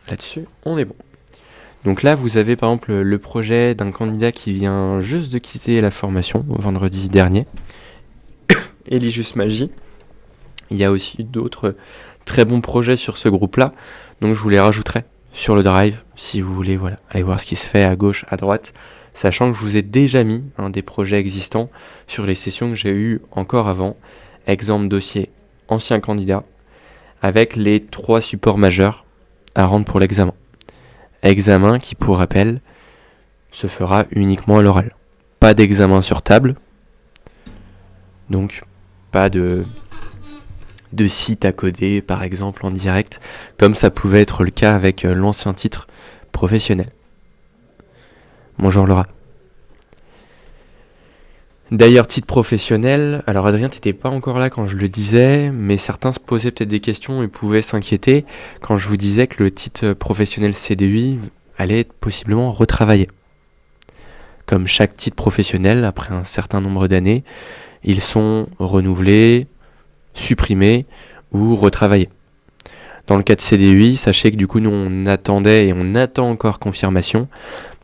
là-dessus, on est bon. Donc là, vous avez par exemple le projet d'un candidat qui vient juste de quitter la formation vendredi dernier, Eligius Magie. Il y a aussi d'autres très bons projets sur ce groupe-là, donc je vous les rajouterai sur le drive si vous voulez aller voir ce qui se fait à gauche, à droite, sachant que je vous ai déjà mis des projets existants sur les sessions que j'ai eues encore avant, exemple dossier ancien candidat, avec les 3 supports majeurs à rendre pour l'examen. Examen qui, pour rappel, se fera uniquement à l'oral. Pas d'examen sur table, donc pas de site à coder, par exemple, en direct, comme ça pouvait être le cas avec l'ancien titre professionnel. Bonjour Laura. D'ailleurs, titre professionnel, alors Adrien, t'étais pas encore là quand je le disais, mais certains se posaient peut-être des questions et pouvaient s'inquiéter quand je vous disais que le titre professionnel CDI allait être possiblement retravaillé. Comme chaque titre professionnel, après un certain nombre d'années, ils sont renouvelés, supprimés ou retravaillés. Dans le cas de CDI, sachez que du coup nous on attendait et on attend encore confirmation,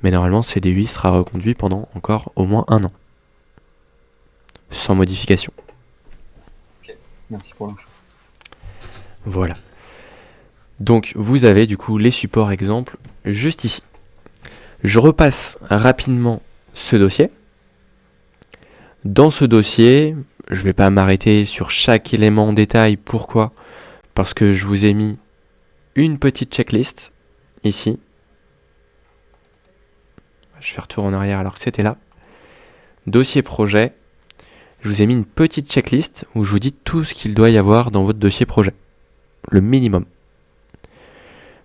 mais normalement CDI sera reconduit pendant encore au moins 1 an. Sans modification. Ok, merci pour l'info. Voilà. Donc vous avez du coup les supports exemples juste ici. Je repasse rapidement ce dossier. Dans ce dossier, je ne vais pas m'arrêter sur chaque élément en détail. Pourquoi ? Parce que je vous ai mis une petite checklist ici. Je fais retour en arrière alors que c'était là. Dossier projet. Je vous ai mis une petite checklist où je vous dis tout ce qu'il doit y avoir dans votre dossier projet. Le minimum.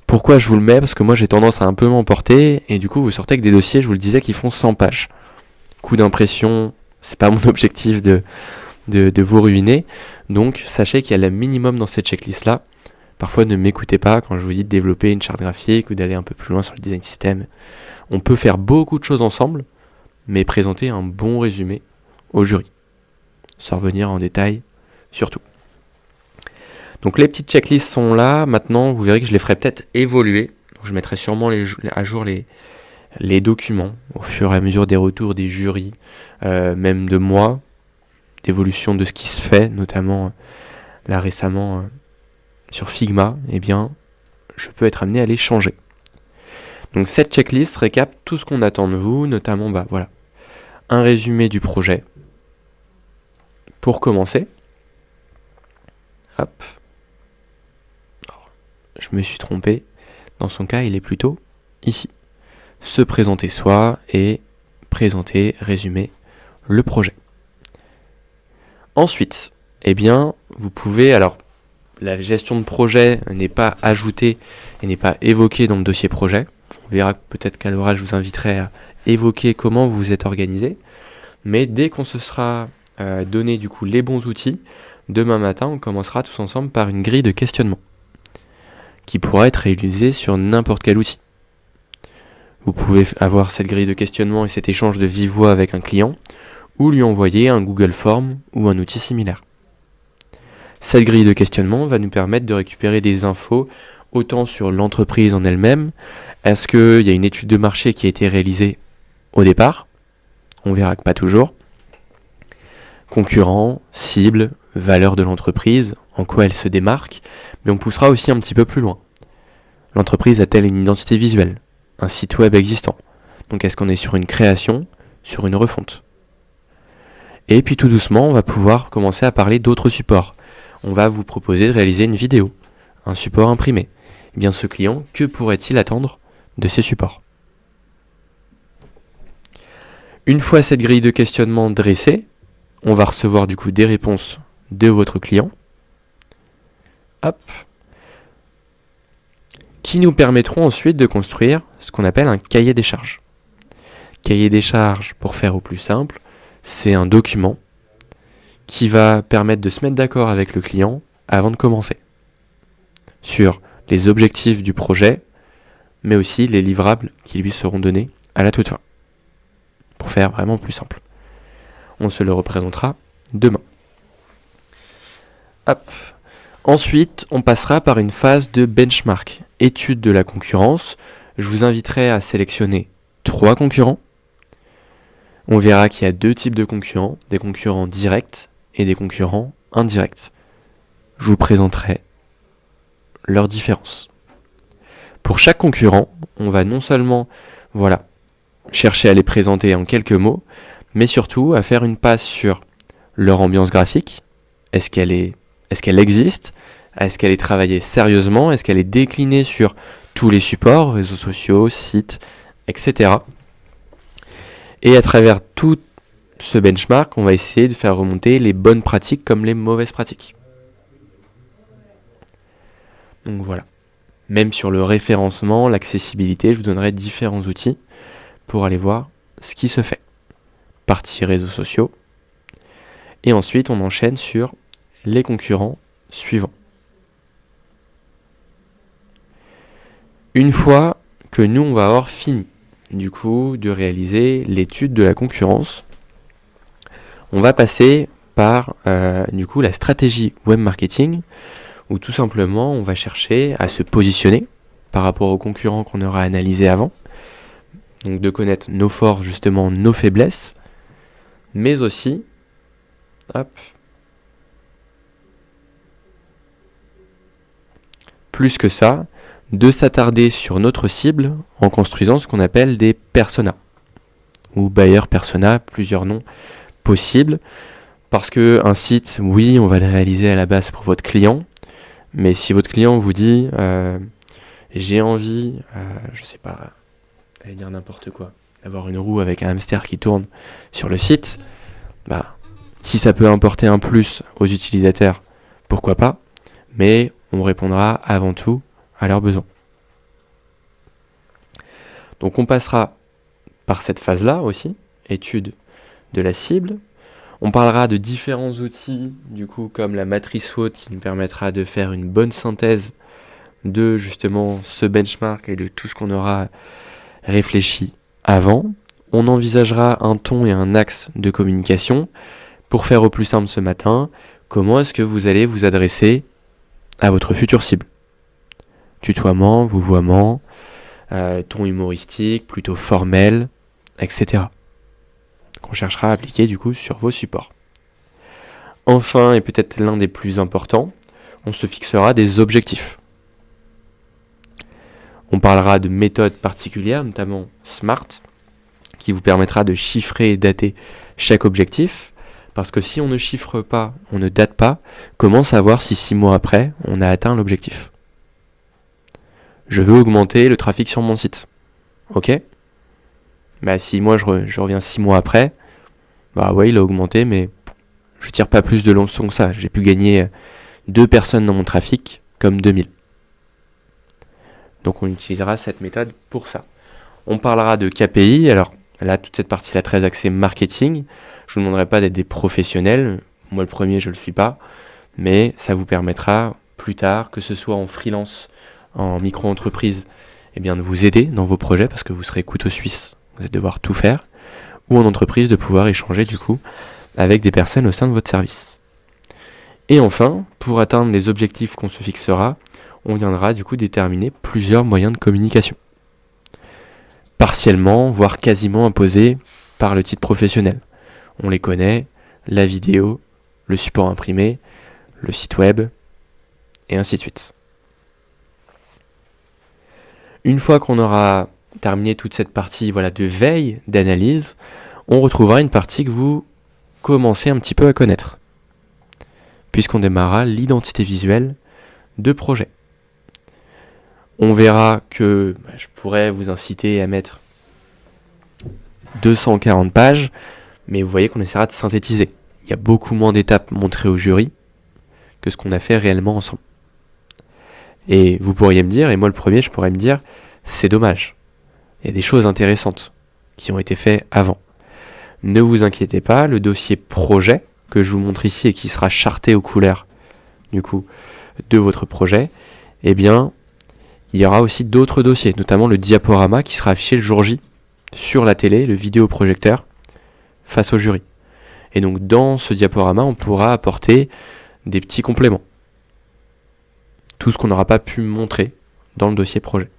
Pourquoi je vous le mets ? Parce que moi j'ai tendance à un peu m'emporter et du coup vous sortez avec des dossiers, je vous le disais, qui font 100 pages. Coût d'impression, c'est pas mon objectif de vous ruiner. Donc sachez qu'il y a le minimum dans cette checklist là. Parfois ne m'écoutez pas quand je vous dis de développer une charte graphique ou d'aller un peu plus loin sur le design system. On peut faire beaucoup de choses ensemble, mais présenter un bon résumé au jury. Sans revenir en détail sur tout. Donc les petites checklists sont là. Maintenant, vous verrez que je les ferai peut-être évoluer. Donc, je mettrai sûrement à jour les documents au fur et à mesure des retours des jurys, même de moi, d'évolution de ce qui se fait, notamment là récemment sur Figma, eh bien, je peux être amené à les changer. Donc cette checklist récap tout ce qu'on attend de vous, notamment un résumé du projet. Pour commencer, hop, alors, je me suis trompé, dans son cas il est plutôt ici. Se présenter soi et présenter, résumer le projet. Ensuite, eh bien, vous pouvez, alors la gestion de projet n'est pas ajoutée et n'est pas évoquée dans le dossier projet. On verra peut-être qu'à l'oral je vous inviterai à évoquer comment vous vous êtes organisé. Mais dès qu'on se sera donné du coup les bons outils, demain matin on commencera tous ensemble par une grille de questionnement qui pourra être réalisée sur n'importe quel outil. Vous pouvez avoir cette grille de questionnement et cet échange de vive voix avec un client ou lui envoyer un Google Form ou un outil similaire. Cette grille de questionnement va nous permettre de récupérer des infos autant sur l'entreprise en elle-même. Est-ce qu'il y a une étude de marché qui a été réalisée au départ ? On verra que pas toujours. Concurrents, cibles, valeur de l'entreprise, en quoi elle se démarque, mais on poussera aussi un petit peu plus loin. L'entreprise a-t-elle une identité visuelle ? Un site web existant ? Donc est-ce qu'on est sur une création, sur une refonte ? Et puis tout doucement, on va pouvoir commencer à parler d'autres supports. On va vous proposer de réaliser une vidéo, un support imprimé. Eh bien ce client, que pourrait-il attendre de ces supports ? Une fois cette grille de questionnement dressée, on va recevoir du coup des réponses de votre client. Hop. Qui nous permettront ensuite de construire ce qu'on appelle un cahier des charges. Cahier des charges, pour faire au plus simple, c'est un document qui va permettre de se mettre d'accord avec le client avant de commencer sur les objectifs du projet, mais aussi les livrables qui lui seront donnés à la toute fin. Pour faire vraiment plus simple. On se le représentera demain. Hop. Ensuite, on passera par une phase de benchmark étude de la concurrence, je vous inviterai à sélectionner 3 concurrents. On verra qu'il y a 2 types de concurrents, des concurrents directs et des concurrents indirects. Je vous présenterai leurs différences. Pour chaque concurrent, on va non seulement chercher à les présenter en quelques mots, mais surtout à faire une passe sur leur ambiance graphique. Est-ce qu'elle existe ? Est-ce qu'elle est travaillée sérieusement ? Est-ce qu'elle est déclinée sur tous les supports, réseaux sociaux, sites, etc. Et à travers tout ce benchmark, on va essayer de faire remonter les bonnes pratiques comme les mauvaises pratiques. Donc voilà. Même sur le référencement, l'accessibilité, je vous donnerai différents outils pour aller voir ce qui se fait. Partie réseaux sociaux. Et ensuite, on enchaîne sur les concurrents suivants. Une fois que nous, on va avoir fini, du coup, de réaliser l'étude de la concurrence, on va passer par, la stratégie web marketing, où tout simplement, on va chercher à se positionner par rapport aux concurrents qu'on aura analysés avant. Donc de connaître nos forces, justement, nos faiblesses, mais aussi, plus que ça, de s'attarder sur notre cible en construisant ce qu'on appelle des personas, ou buyer persona, plusieurs noms possibles, parce que un site, oui, on va le réaliser à la base pour votre client, mais si votre client vous dit j'ai envie, j'allais dire n'importe quoi, d'avoir une roue avec un hamster qui tourne sur le site, si ça peut apporter un plus aux utilisateurs, pourquoi pas, mais on répondra avant tout à leurs besoins. Donc on passera par cette phase-là aussi, étude de la cible. On parlera de différents outils, du coup, comme la matrice SWOT qui nous permettra de faire une bonne synthèse de justement ce benchmark et de tout ce qu'on aura réfléchi avant. On envisagera un ton et un axe de communication. Pour faire au plus simple ce matin, comment est-ce que vous allez vous adresser à votre future cible ? Tutoiement, vouvoiement, ton humoristique, plutôt formel, etc. Qu'on cherchera à appliquer du coup sur vos supports. Enfin, et peut-être l'un des plus importants, on se fixera des objectifs. On parlera de méthodes particulières, notamment SMART, qui vous permettra de chiffrer et dater chaque objectif. Parce que si on ne chiffre pas, on ne date pas, comment savoir si 6 mois après, on a atteint l'objectif ? Je veux augmenter le trafic sur mon site. Ok ? Si moi je reviens 6 mois après, ouais, il a augmenté, mais je tire pas plus de leçons que ça. J'ai pu gagner 2 personnes dans mon trafic, comme 2000. Donc on utilisera cette méthode pour ça. On parlera de KPI, alors là, toute cette partie-là très axée marketing. Je ne vous demanderai pas d'être des professionnels. Moi, le premier, je ne le suis pas. Mais ça vous permettra plus tard, que ce soit en freelance, en micro-entreprise, de vous aider dans vos projets parce que vous serez couteau suisse. Vous allez devoir tout faire. Ou en entreprise, de pouvoir échanger du coup avec des personnes au sein de votre service. Et enfin, pour atteindre les objectifs qu'on se fixera, on viendra du coup déterminer plusieurs moyens de communication. Partiellement, voire quasiment imposés par le titre professionnel. On les connaît, la vidéo, le support imprimé, le site web, et ainsi de suite. Une fois qu'on aura terminé toute cette partie de veille, d'analyse, on retrouvera une partie que vous commencez un petit peu à connaître, puisqu'on démarrera l'identité visuelle de projet. On verra que je pourrais vous inciter à mettre 240 pages, mais vous voyez qu'on essaiera de synthétiser. Il y a beaucoup moins d'étapes montrées au jury que ce qu'on a fait réellement ensemble. Et vous pourriez me dire, et moi le premier, je pourrais me dire, c'est dommage. Il y a des choses intéressantes qui ont été faites avant. Ne vous inquiétez pas, le dossier projet que je vous montre ici et qui sera charté aux couleurs du coup de votre projet, il y aura aussi d'autres dossiers, notamment le diaporama qui sera affiché le jour J sur la télé, le vidéoprojecteur, face au jury. Et donc dans ce diaporama, on pourra apporter des petits compléments. Tout ce qu'on n'aura pas pu montrer dans le dossier projet.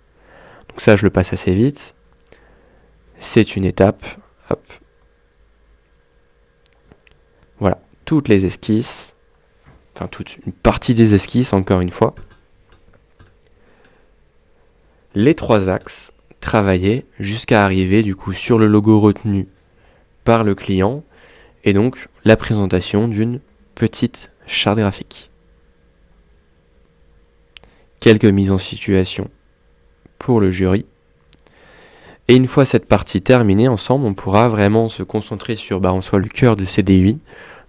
Donc ça, je le passe assez vite. C'est une étape. Hop. Voilà, toutes les esquisses, enfin toute une partie des esquisses, encore une fois. Les 3 axes travaillés jusqu'à arriver du coup sur le logo retenu par le client et donc la présentation d'une petite charte graphique. Quelques mises en situation pour le jury. Et une fois cette partie terminée, ensemble, on pourra vraiment se concentrer sur en soi le cœur de CDUI,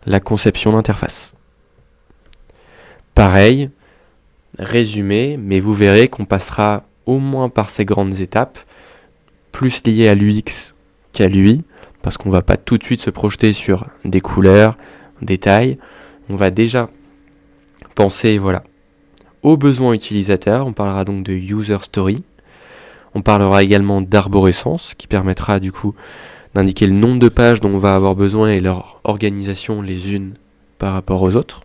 la conception d'interface. Pareil, résumé, mais vous verrez qu'on passera au moins par ces grandes étapes, plus liées à l'UX qu'à l'UI, parce qu'on ne va pas tout de suite se projeter sur des couleurs, des tailles. On va déjà penser aux besoins utilisateurs. On parlera donc de user story. On parlera également d'arborescence, qui permettra du coup d'indiquer le nombre de pages dont on va avoir besoin et leur organisation les unes par rapport aux autres.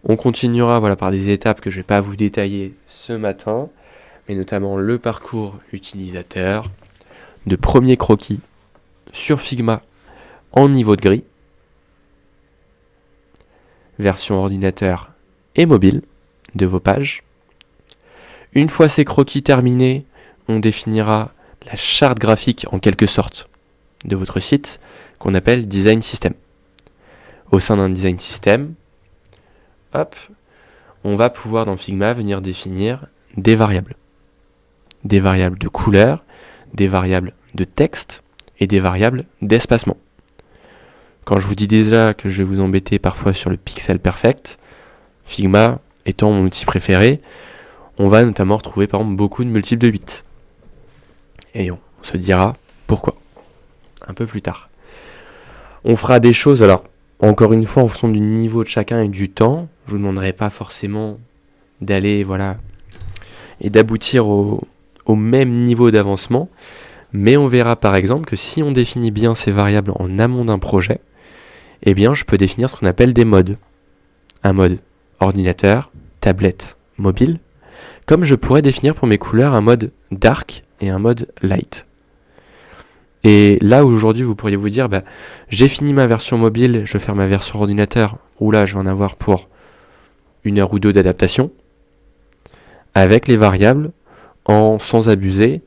On continuera par des étapes que je ne vais pas vous détailler ce matin, mais notamment le parcours utilisateur, de premier croquis sur Figma en niveau de gris, version ordinateur et mobile de vos pages. Une fois ces croquis terminés, on définira la charte graphique en quelque sorte de votre site qu'on appelle Design System. Au sein d'un Design System, on va pouvoir dans Figma venir définir des variables. Des variables de couleur, des variables de texte et des variables d'espacement. Quand je vous dis déjà que je vais vous embêter parfois sur le pixel perfect, Figma étant mon outil préféré, on va notamment retrouver par exemple beaucoup de multiples de 8. Et on se dira pourquoi un peu plus tard. On fera des choses, alors encore une fois en fonction du niveau de chacun et du temps. Je vous demanderai pas forcément d'aller et d'aboutir au même niveau d'avancement, mais on verra par exemple que si on définit bien ces variables en amont d'un projet, je peux définir ce qu'on appelle des modes. Un mode ordinateur, tablette, mobile, comme je pourrais définir pour mes couleurs un mode dark et un mode light. Et là aujourd'hui vous pourriez vous dire j'ai fini ma version mobile, je vais faire ma version ordinateur, où là je vais en avoir pour 1 heure ou 2 d'adaptation, avec les variables, sans abuser,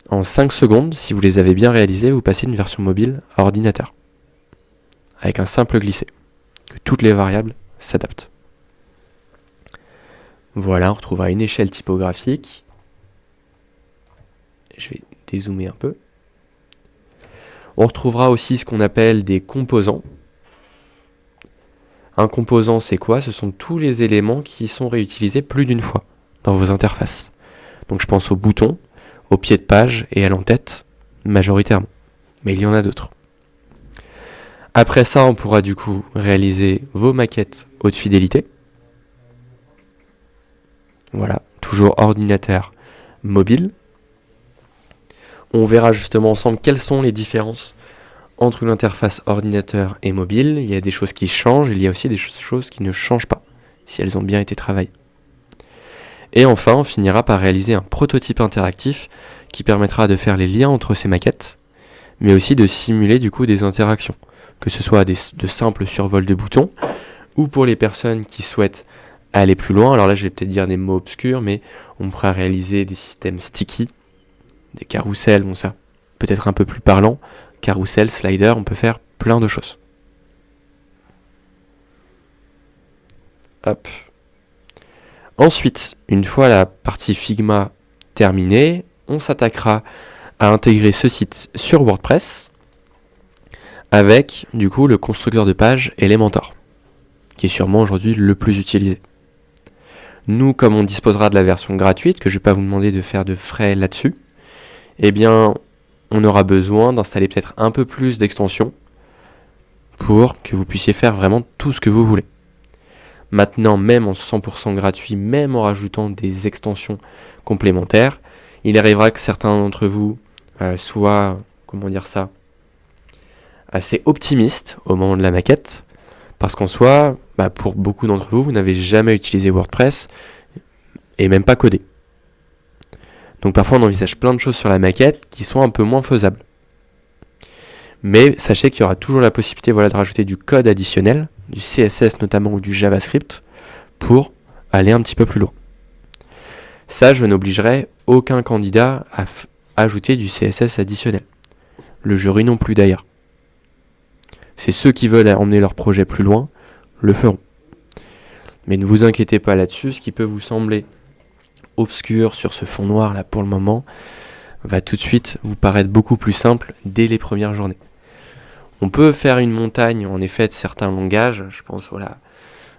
en 5 secondes, si vous les avez bien réalisées, vous passez d'une version mobile à ordinateur, avec un simple glisser, que toutes les variables s'adaptent. Voilà, on retrouvera une échelle typographique. Je vais dézoomer un peu. On retrouvera aussi ce qu'on appelle des composants. Un composant, c'est quoi ? Ce sont tous les éléments qui sont réutilisés plus d'une fois dans vos interfaces. Donc je pense aux boutons, au pied de page et à l'entête, majoritairement. Mais il y en a d'autres. Après ça, on pourra du coup réaliser vos maquettes haute fidélité. Voilà, toujours ordinateur, mobile. On verra justement ensemble quelles sont les différences entre l'interface ordinateur et mobile. Il y a des choses qui changent, il y a aussi des choses qui ne changent pas, si elles ont bien été travaillées. Et enfin, on finira par réaliser un prototype interactif qui permettra de faire les liens entre ces maquettes, mais aussi de simuler du coup des interactions, que ce soit de simples survols de boutons, ou pour les personnes qui souhaitent aller plus loin, alors là je vais peut-être dire des mots obscurs, mais on pourra réaliser des systèmes sticky, des carousels, ça peut-être un peu plus parlant, carousel, slider, on peut faire plein de choses. Hop. Ensuite, une fois la partie Figma terminée, on s'attaquera à intégrer ce site sur WordPress avec du coup le constructeur de page Elementor, qui est sûrement aujourd'hui le plus utilisé. Nous, comme on disposera de la version gratuite, que je ne vais pas vous demander de faire de frais là-dessus, on aura besoin d'installer peut-être un peu plus d'extensions pour que vous puissiez faire vraiment tout ce que vous voulez. Maintenant, même en 100% gratuit, même en rajoutant des extensions complémentaires, il arrivera que certains d'entre vous soient, assez optimistes au moment de la maquette, parce qu'en soi, pour beaucoup d'entre vous, vous n'avez jamais utilisé WordPress, et même pas codé. Donc parfois on envisage plein de choses sur la maquette qui sont un peu moins faisables. Mais sachez qu'il y aura toujours la possibilité de rajouter du code additionnel, du CSS notamment ou du JavaScript, pour aller un petit peu plus loin. Ça, je n'obligerai aucun candidat à ajouter du CSS additionnel. Le jury non plus d'ailleurs. C'est ceux qui veulent emmener leur projet plus loin, le feront. Mais ne vous inquiétez pas là-dessus, ce qui peut vous sembler obscur sur ce fond noir là pour le moment, va tout de suite vous paraître beaucoup plus simple dès les premières journées. On peut faire une montagne en effet de certains langages, je pense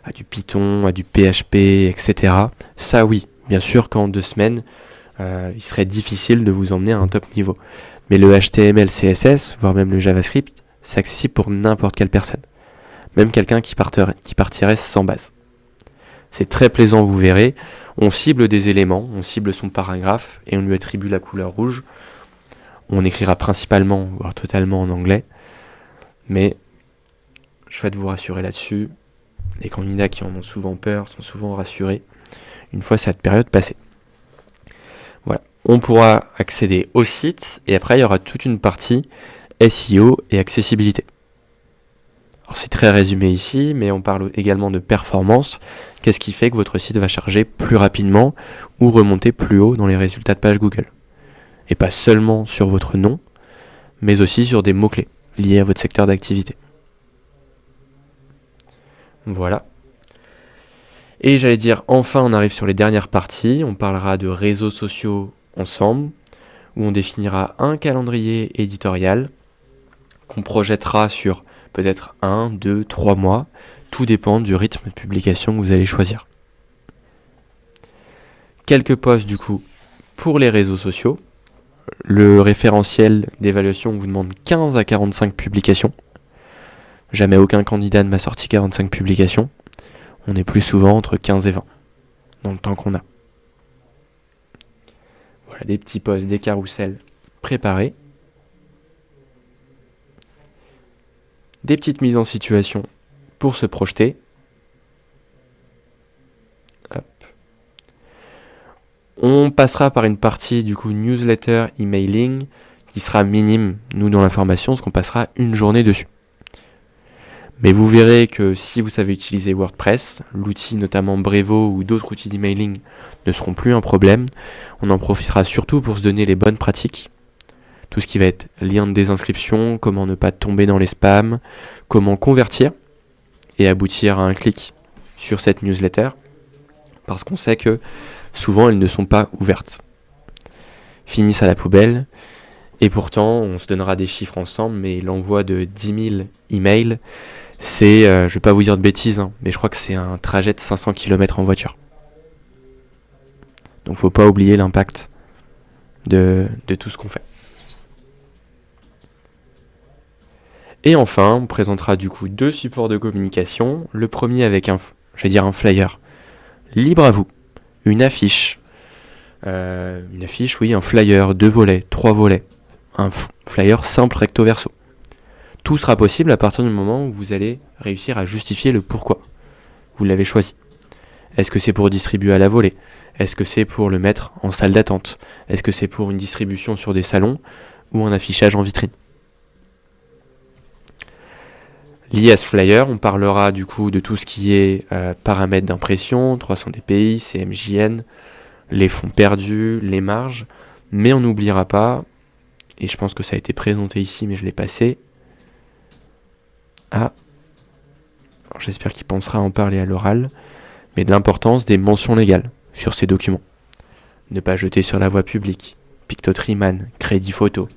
à du Python, à du PHP, etc. Ça oui, bien sûr qu'en 2 semaines, il serait difficile de vous emmener à un top niveau. Mais le HTML, CSS, voire même le JavaScript, c'est accessible pour n'importe quelle personne. Même quelqu'un qui partirait sans base. C'est très plaisant, vous verrez. On cible des éléments, on cible son paragraphe et on lui attribue la couleur rouge. On écrira principalement, voire totalement en anglais. Mais je souhaite vous rassurer là-dessus. Les candidats qui en ont souvent peur sont souvent rassurés une fois cette période passée. Voilà. On pourra accéder au site et après il y aura toute une partie SEO et accessibilité. Alors c'est très résumé ici, mais on parle également de performance. Qu'est-ce qui fait que votre site va charger plus rapidement ou remonter plus haut dans les résultats de page Google? Et pas seulement sur votre nom, mais aussi sur des mots-clés liés à votre secteur d'activité. Voilà. Et j'allais dire, enfin on arrive sur les dernières parties. On parlera de réseaux sociaux ensemble, où on définira un calendrier éditorial qu'on projettera sur peut-être 1, 2, 3 mois. Tout dépend du rythme de publication que vous allez choisir. Quelques posts du coup pour les réseaux sociaux. Le référentiel d'évaluation vous demande 15 à 45 publications. Jamais aucun candidat ne m'a sorti 45 publications. On est plus souvent entre 15 et 20 dans le temps qu'on a. Voilà des petits posts, des carousels préparés. Des petites mises en situation pour se projeter. Hop. On passera par une partie du coup newsletter, emailing qui sera minime, nous dans l'information, parce qu'on passera une journée dessus. Mais vous verrez que si vous savez utiliser WordPress, l'outil notamment Brevo ou d'autres outils d'emailing ne seront plus un problème. On en profitera surtout pour se donner les bonnes pratiques. Tout ce qui va être lien de désinscription, comment ne pas tomber dans les spams, comment convertir et aboutir à un clic sur cette newsletter. Parce qu'on sait que souvent elles ne sont pas ouvertes. Finissent à la poubelle. Et pourtant, on se donnera des chiffres ensemble, mais l'envoi de 10 000 emails, c'est, je ne vais pas vous dire de bêtises, mais je crois que c'est un trajet de 500 km en voiture. Donc faut pas oublier l'impact de tout ce qu'on fait. Et enfin, on présentera du coup 2 supports de communication. Le premier avec un flyer. Libre à vous. Une affiche, un flyer, 2 volets, 3 volets. Un flyer simple recto verso. Tout sera possible à partir du moment où vous allez réussir à justifier le pourquoi vous l'avez choisi. Est-ce que c'est pour distribuer à la volée? Est-ce que c'est pour le mettre en salle d'attente? Est-ce que c'est pour une distribution sur des salons ou un affichage en vitrine? Lié à ce flyer, on parlera du coup de tout ce qui est paramètres d'impression, 300 dpi, CMJN, les fonds perdus, les marges, mais on n'oubliera pas, et je pense que ça a été présenté ici mais je l'ai passé, alors j'espère qu'il pensera à en parler à l'oral, mais de l'importance des mentions légales sur ces documents. Ne pas jeter sur la voie publique, Pictotriman, crédit photo,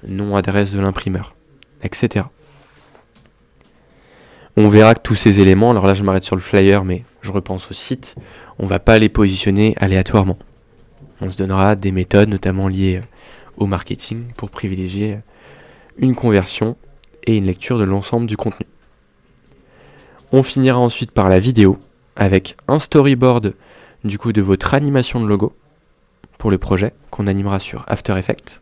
nom adresse de l'imprimeur, etc. On verra que tous ces éléments, alors là je m'arrête sur le flyer mais je repense au site, on va pas les positionner aléatoirement. On se donnera des méthodes notamment liées au marketing pour privilégier une conversion et une lecture de l'ensemble du contenu. On finira ensuite par la vidéo avec un storyboard du coup de votre animation de logo pour le projet qu'on animera sur After Effects.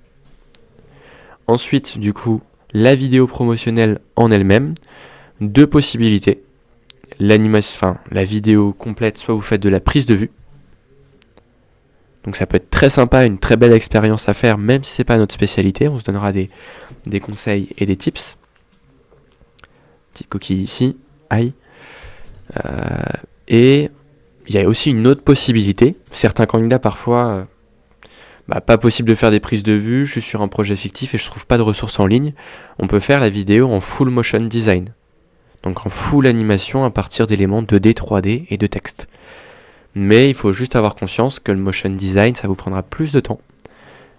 Ensuite du coup la vidéo promotionnelle en elle-même. 2 possibilités. La vidéo complète, soit vous faites de la prise de vue, Donc ça peut être très sympa, une très belle expérience à faire, même si c'est pas notre spécialité. On se donnera des conseils et des tips. Petite coquille ici, aïe. Et il y a aussi une autre possibilité. Certains candidats parfois, pas possible de faire des prises de vue, je suis sur un projet fictif et je trouve pas de ressources en ligne. On peut faire la vidéo en full motion design. Donc en full animation à partir d'éléments 2D, 3D et de texte. Mais il faut juste avoir conscience que le motion design, ça vous prendra plus de temps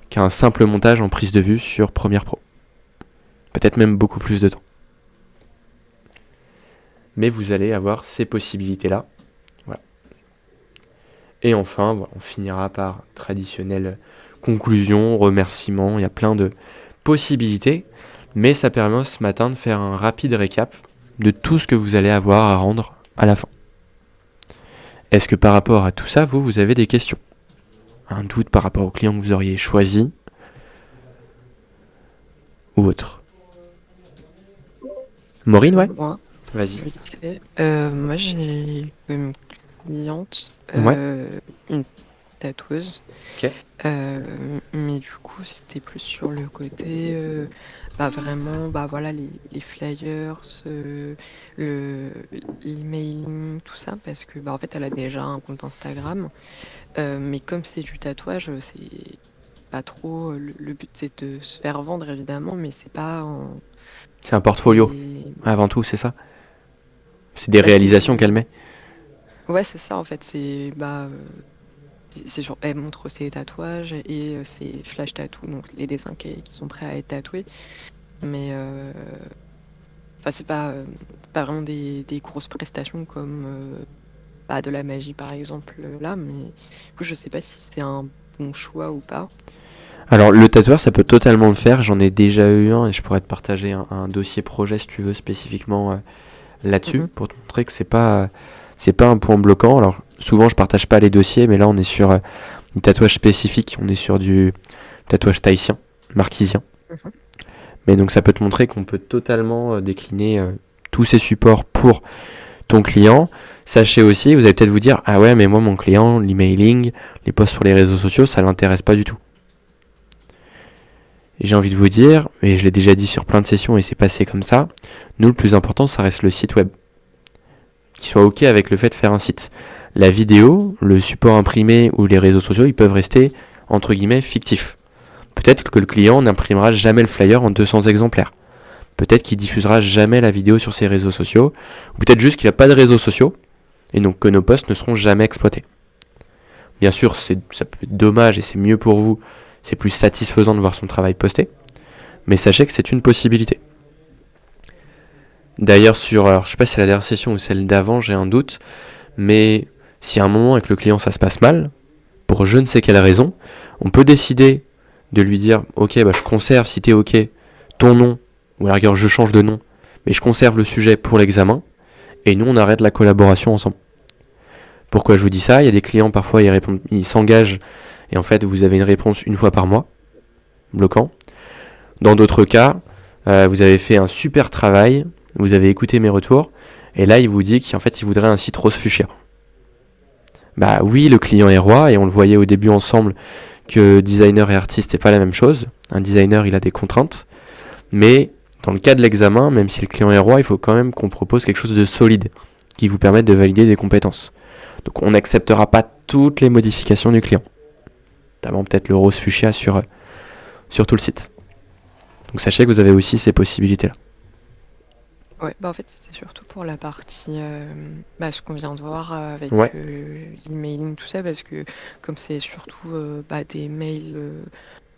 qu'un simple montage en prise de vue sur Premiere Pro. Peut-être même beaucoup plus de temps. Mais vous allez avoir ces possibilités-là. Voilà. Et enfin, on finira par traditionnelle conclusion, remerciement. Il y a plein de possibilités. Mais ça permet ce matin de faire un rapide récap de tout ce que vous allez avoir à rendre à la fin. Est-ce que par rapport à tout ça, vous avez des questions? Un doute par rapport au client que vous auriez choisi? Ou autre? Maureen, ouais? Moi, Vas-y. vite fait. Moi, j'ai une cliente, une tatoueuse. Ok. Mais du coup, c'était plus sur le côté, vraiment, voilà, les flyers, l'emailing, tout ça, parce que, en fait, elle a déjà un compte Instagram. Mais comme c'est du tatouage, c'est pas trop. Le but, c'est de se faire vendre, évidemment, mais c'est pas en. C'est un portfolio, Et- avant tout, c'est ça? C'est des Bah, réalisations qu'elle met? Ouais, c'est ça en fait. C'est genre, elle montre ses tatouages et ses flash tattoos, donc les dessins qui sont prêts à être tatoués. Mais c'est pas vraiment des grosses prestations comme de la magie par exemple là. Mais du coup, je sais pas si c'est un bon choix ou pas. Alors le tatoueur, ça peut totalement le faire. J'en ai déjà eu un et je pourrais te partager un dossier projet si tu veux spécifiquement là-dessus pour te montrer que c'est pas un point bloquant. Alors souvent je partage pas les dossiers, mais là on est sur du tatouage spécifique. On est sur du tatouage tahitien, marquisien. Mhm. Mais donc ça peut te montrer qu'on peut totalement décliner tous ces supports pour ton client. Sachez aussi, vous allez peut-être vous dire, ah ouais, mais moi mon client, l'emailing, les posts sur les réseaux sociaux, ça l'intéresse pas du tout. Et j'ai envie de vous dire, et je l'ai déjà dit sur plein de sessions et c'est passé comme ça, nous le plus important ça reste le site web. Qui soit ok avec le fait de faire un site. La vidéo, le support imprimé ou les réseaux sociaux, ils peuvent rester entre guillemets fictifs. Peut-être que le client n'imprimera jamais le flyer en 200 exemplaires. Peut-être qu'il diffusera jamais la vidéo sur ses réseaux sociaux. Ou peut-être juste qu'il n'a pas de réseaux sociaux. Et donc que nos posts ne seront jamais exploités. Bien sûr, ça peut être dommage et c'est mieux pour vous. C'est plus satisfaisant de voir son travail posté. Mais sachez que c'est une possibilité. D'ailleurs, alors je sais pas si c'est la dernière session ou celle d'avant, j'ai un doute. Mais si à un moment avec le client ça se passe mal, pour je ne sais quelle raison, on peut décider de lui dire ok, je conserve si t'es ok ton nom, ou à la rigueur je change de nom, mais je conserve le sujet pour l'examen, et nous on arrête la collaboration ensemble. Pourquoi je vous dis ça? Il y a des clients parfois ils s'engagent, et en fait vous avez une réponse une fois par mois, bloquant. Dans d'autres cas, vous avez fait un super travail, vous avez écouté mes retours, et là il vous dit qu'en fait il voudrait un site rose fuchsia. Bah oui, le client est roi, et on le voyait au début ensemble que designer et artiste n'est pas la même chose. Un designer, il a des contraintes. Mais dans le cas de l'examen, même si le client est roi, il faut quand même qu'on propose quelque chose de solide qui vous permette de valider des compétences. Donc on n'acceptera pas toutes les modifications du client. Notamment peut-être le rose fuchsia sur tout le site. Donc sachez que vous avez aussi ces possibilités-là. Ouais, en fait, c'était surtout pour la partie, ce qu'on vient de voir avec l'emailing, tout ça, parce que comme c'est surtout des mails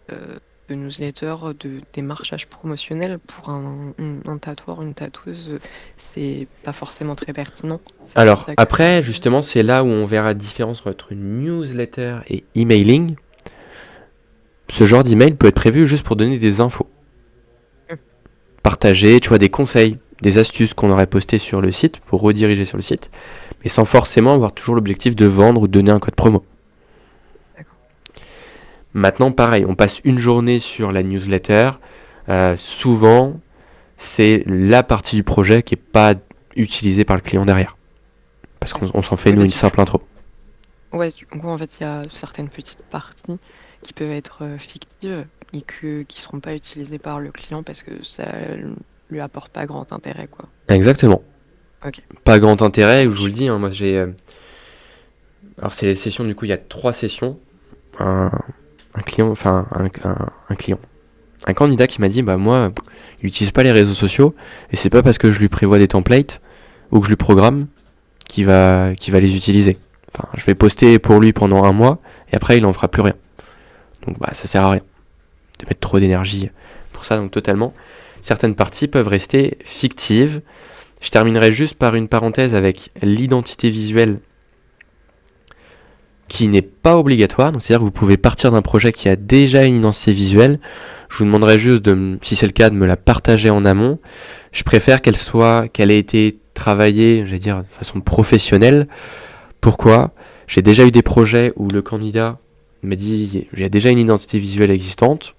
de newsletter, de démarchage promotionnel pour un tatoueur, une tatoueuse, c'est pas forcément très pertinent. C'est Alors pour ça que- après, justement, c'est là où on verra la différence entre une newsletter et emailing. Ce genre d'email peut être prévu juste pour donner des infos. Partager, tu vois, des conseils, des astuces qu'on aurait postées sur le site pour rediriger sur le site, mais sans forcément avoir toujours l'objectif de vendre ou de donner un code promo. D'accord. Maintenant, pareil, on passe une journée sur la newsletter. Souvent, c'est la partie du projet qui n'est pas utilisée par le client derrière. Parce qu'on s'en fait, nous, une simple intro. Ouais, du coup, en fait, il y a certaines petites parties qui peuvent être fictives et qui seront pas utilisées par le client parce que ça lui apporte pas grand intérêt, quoi. Exactement. Ok, Pas grand intérêt, ça je vous le marche. dis, hein, moi j'ai... alors c'est les sessions, du coup il y a 3 sessions. Un, un client, enfin un client. Un candidat qui m'a dit, bah moi, il n'utilise pas les réseaux sociaux, et c'est pas parce que je lui prévois des templates ou que je lui programme qu'il va les utiliser. Enfin, je vais poster pour lui pendant un mois, et après il en fera plus rien. Donc bah ça sert à rien de mettre trop d'énergie pour ça, donc totalement. Certaines parties peuvent rester fictives. Je terminerai juste par une parenthèse avec l'identité visuelle qui n'est pas obligatoire. Donc c'est-à-dire que vous pouvez partir d'un projet qui a déjà une identité visuelle. Je vous demanderai juste, si c'est le cas, de me la partager en amont. Je préfère qu'elle ait été travaillée, j'allais dire, de façon professionnelle. Pourquoi ? J'ai déjà eu des projets où le candidat m'a dit, j'ai déjà une identité visuelle existante.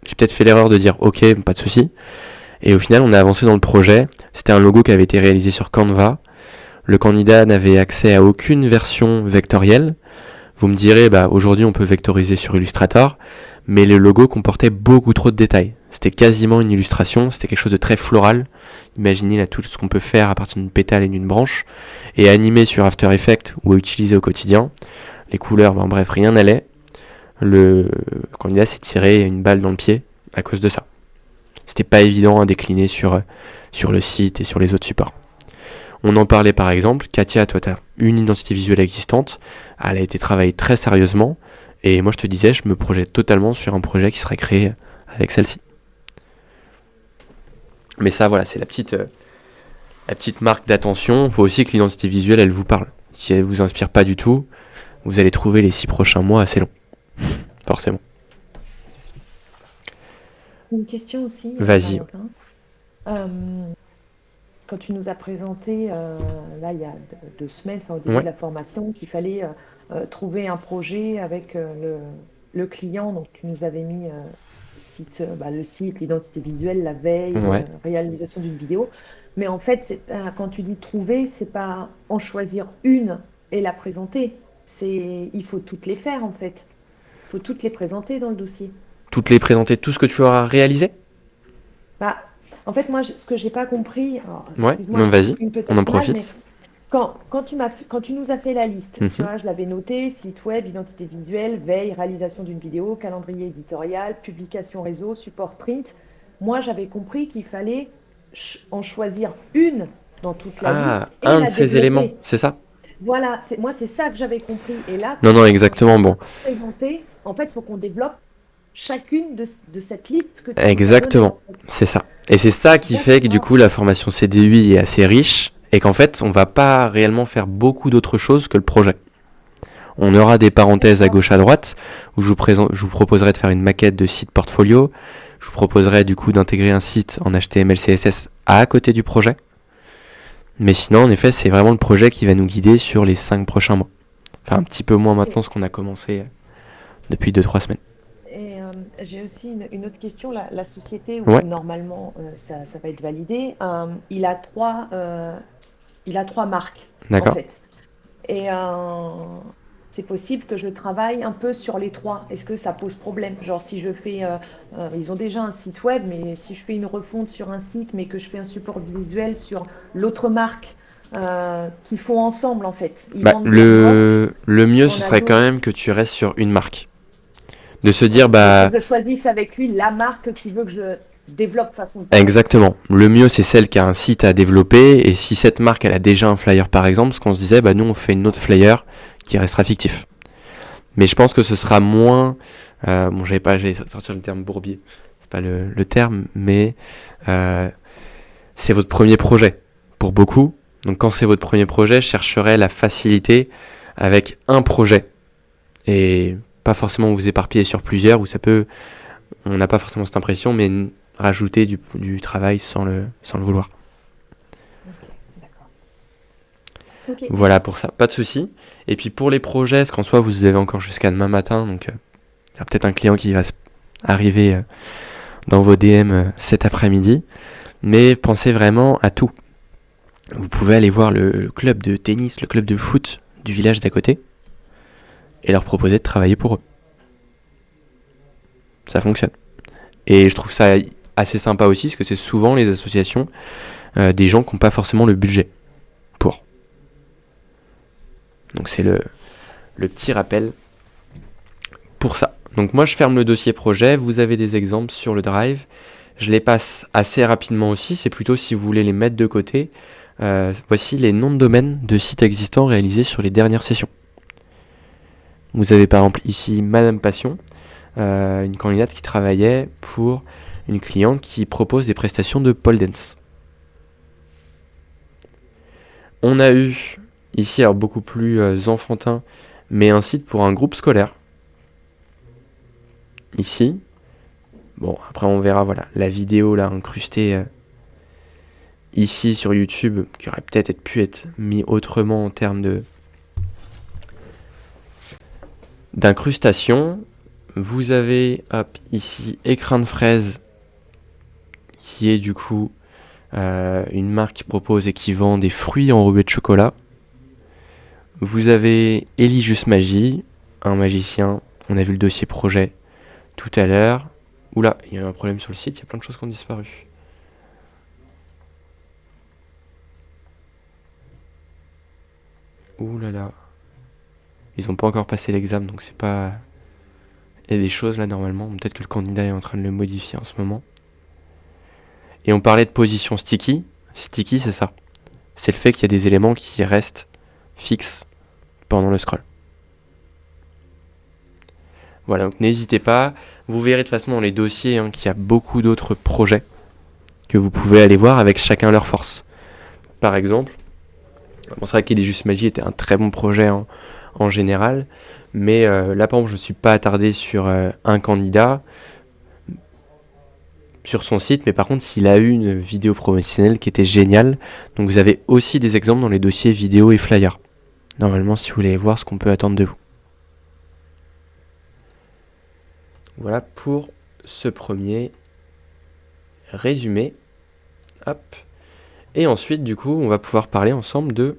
J'ai peut-être fait l'erreur de dire, ok, pas de souci. Et au final, on a avancé dans le projet. C'était un logo qui avait été réalisé sur Canva. Le candidat n'avait accès à aucune version vectorielle. Vous me direz, bah, aujourd'hui on peut vectoriser sur Illustrator, mais le logo comportait beaucoup trop de détails. C'était quasiment une illustration, c'était quelque chose de très floral. Imaginez là tout ce qu'on peut faire à partir d'une pétale et d'une branche, et animé sur After Effects ou utilisé au quotidien. Les couleurs, ben, bref, rien n'allait. Le candidat s'est tiré une balle dans le pied à cause de ça. C'était pas évident à décliner sur le site et sur les autres supports. On en parlait par exemple, Katia, toi tu as une identité visuelle existante, elle a été travaillée très sérieusement, et moi je te disais, je me projette totalement sur un projet qui serait créé avec celle-ci. Mais ça voilà, c'est la petite marque d'attention, il faut aussi que l'identité visuelle elle vous parle. Si elle vous inspire pas du tout, vous allez trouver les 6 prochains mois assez longs, forcément. Une question aussi, Vas-y. Valentin. Quand tu nous as présenté, là, il y a 2 semaines, enfin, au début Ouais, de la formation, qu'il fallait trouver un projet avec le client, donc tu nous avais mis le site, l'identité visuelle, la veille, ouais. réalisation d'une vidéo. Mais en fait, quand tu dis trouver, c'est pas en choisir une et la présenter. Il faut toutes les faire, en fait. Il faut toutes les présenter dans le dossier. Toutes les présenter, tout ce que tu auras réalisé. Bah, en fait, moi, ce que j'ai pas compris, alors, Ouais, excuse-moi, non, je vas-y, m'exprime on en peut-être mal, mais profite. quand tu nous as fait la liste, tu Mhm. vois, je l'avais noté, site web, identité visuelle, veille, réalisation d'une vidéo, calendrier éditorial, publication réseau, support print. Moi, j'avais compris qu'il fallait en choisir une dans toute la Ah, liste et un de la ces éléments, développer. c'est ça? Voilà, moi, c'est ça que j'avais compris. Et là, Non, tu non, dis, quand exactement, bon. présenter, en fait, il faut qu'on développe chacune de cette liste que tu nous as donnée, Exactement, en fait. c'est ça. Et c'est ça qui fait que du D'accord. coup la formation CDI est assez riche et qu'en fait on va pas réellement faire beaucoup d'autres choses que le projet. On aura des parenthèses à D'accord. gauche à droite où je vous proposerai de faire une maquette de site portfolio. Je vous proposerai du coup d'intégrer un site en HTML CSS à côté du projet. Mais sinon en effet c'est vraiment le projet qui va nous guider sur les 5 prochains mois. Enfin un petit peu moins maintenant ce qu'on a commencé depuis 2-3 semaines. Et j'ai aussi une autre question. La société où Ouais, normalement ça va être validé, il a trois marques en d'accord. fait. Et c'est possible que je travaille un peu sur les trois. Est-ce que ça pose problème? Genre si je fais, ils ont déjà un site web, mais si je fais une refonte sur un site, mais que je fais un support visuel sur l'autre marque, qu'ils font ensemble en fait. Ils Bah, vendent leur bloc, le mieux on ce a serait quand d'autres. même que tu restes sur une marque. De se dire, Ouais. Mais il faut bah, que je choisisse avec lui la marque qu'il veut que je développe façon de parler. exactement. Le mieux, c'est celle qui a un site à développer. Et si cette marque, elle a déjà un flyer, par exemple, ce qu'on se disait, bah, nous, on fait une autre flyer qui restera fictif. Mais je pense que ce sera moins. Bon, j'allais sortir le terme bourbier. C'est pas le terme, mais euh, c'est votre premier projet pour beaucoup. Donc, quand c'est votre premier projet, je chercherai la facilité avec un projet et pas forcément vous éparpiller sur plusieurs où on n'a pas forcément cette impression, mais rajouter du travail sans le vouloir. Ok, d'accord. Ok, Voilà pour ça, pas de souci. Et puis pour les projets, parce qu'en soi vous avez encore jusqu'à demain matin, donc il y a peut-être un client qui va arriver dans vos DM cet après-midi, mais pensez vraiment à tout. Vous pouvez aller voir le club de tennis, le club de foot du village d'à côté. et leur proposer de travailler pour eux. Ça fonctionne. Et je trouve ça assez sympa aussi, parce que c'est souvent les associations des gens qui n'ont pas forcément le budget pour. Donc c'est le petit rappel pour ça. Donc moi je ferme le dossier projet, vous avez des exemples sur le Drive. Je les passe assez rapidement aussi, c'est plutôt si vous voulez les mettre de côté. Voici les noms de domaines de sites existants réalisés sur les dernières sessions. Vous avez par exemple ici Madame Passion, une candidate qui travaillait pour une cliente qui propose des prestations de pole dance. On a eu ici, alors beaucoup plus enfantin, mais un site pour un groupe scolaire. Ici. Bon, après on verra, voilà, la vidéo là incrustée ici sur YouTube, qui aurait peut-être pu être mis autrement en termes d'incrustation. Vous avez, hop, ici, Écrin de fraise, qui est du coup une marque qui propose et qui vend des fruits enrobés de chocolat. Vous avez Elijus Magie, un magicien. On a vu le dossier projet tout à l'heure. Oula, il y a eu un problème sur le site, il y a plein de choses qui ont disparu. Ouh là là. Ils n'ont pas encore passé l'examen, donc c'est pas... Il y a des choses là normalement, peut-être que le candidat est en train de le modifier en ce moment. Et on parlait de position sticky. Sticky, c'est ça. C'est le fait qu'il y a des éléments qui restent fixes pendant le scroll. Voilà, donc n'hésitez pas. Vous verrez de toute façon dans les dossiers qu'il y a beaucoup d'autres projets que vous pouvez aller voir avec chacun leur force. Par exemple, bon, c'est vrai qu'Elijus Magie était un très bon projet en général, mais là par exemple je ne me suis pas attardé sur un candidat sur son site, mais par contre s'il a eu une vidéo promotionnelle qui était géniale, donc vous avez aussi des exemples dans les dossiers vidéo et flyers. Normalement si vous voulez voir ce qu'on peut attendre de vous. Voilà pour ce premier résumé. Hop. Et ensuite, du coup, on va pouvoir parler ensemble de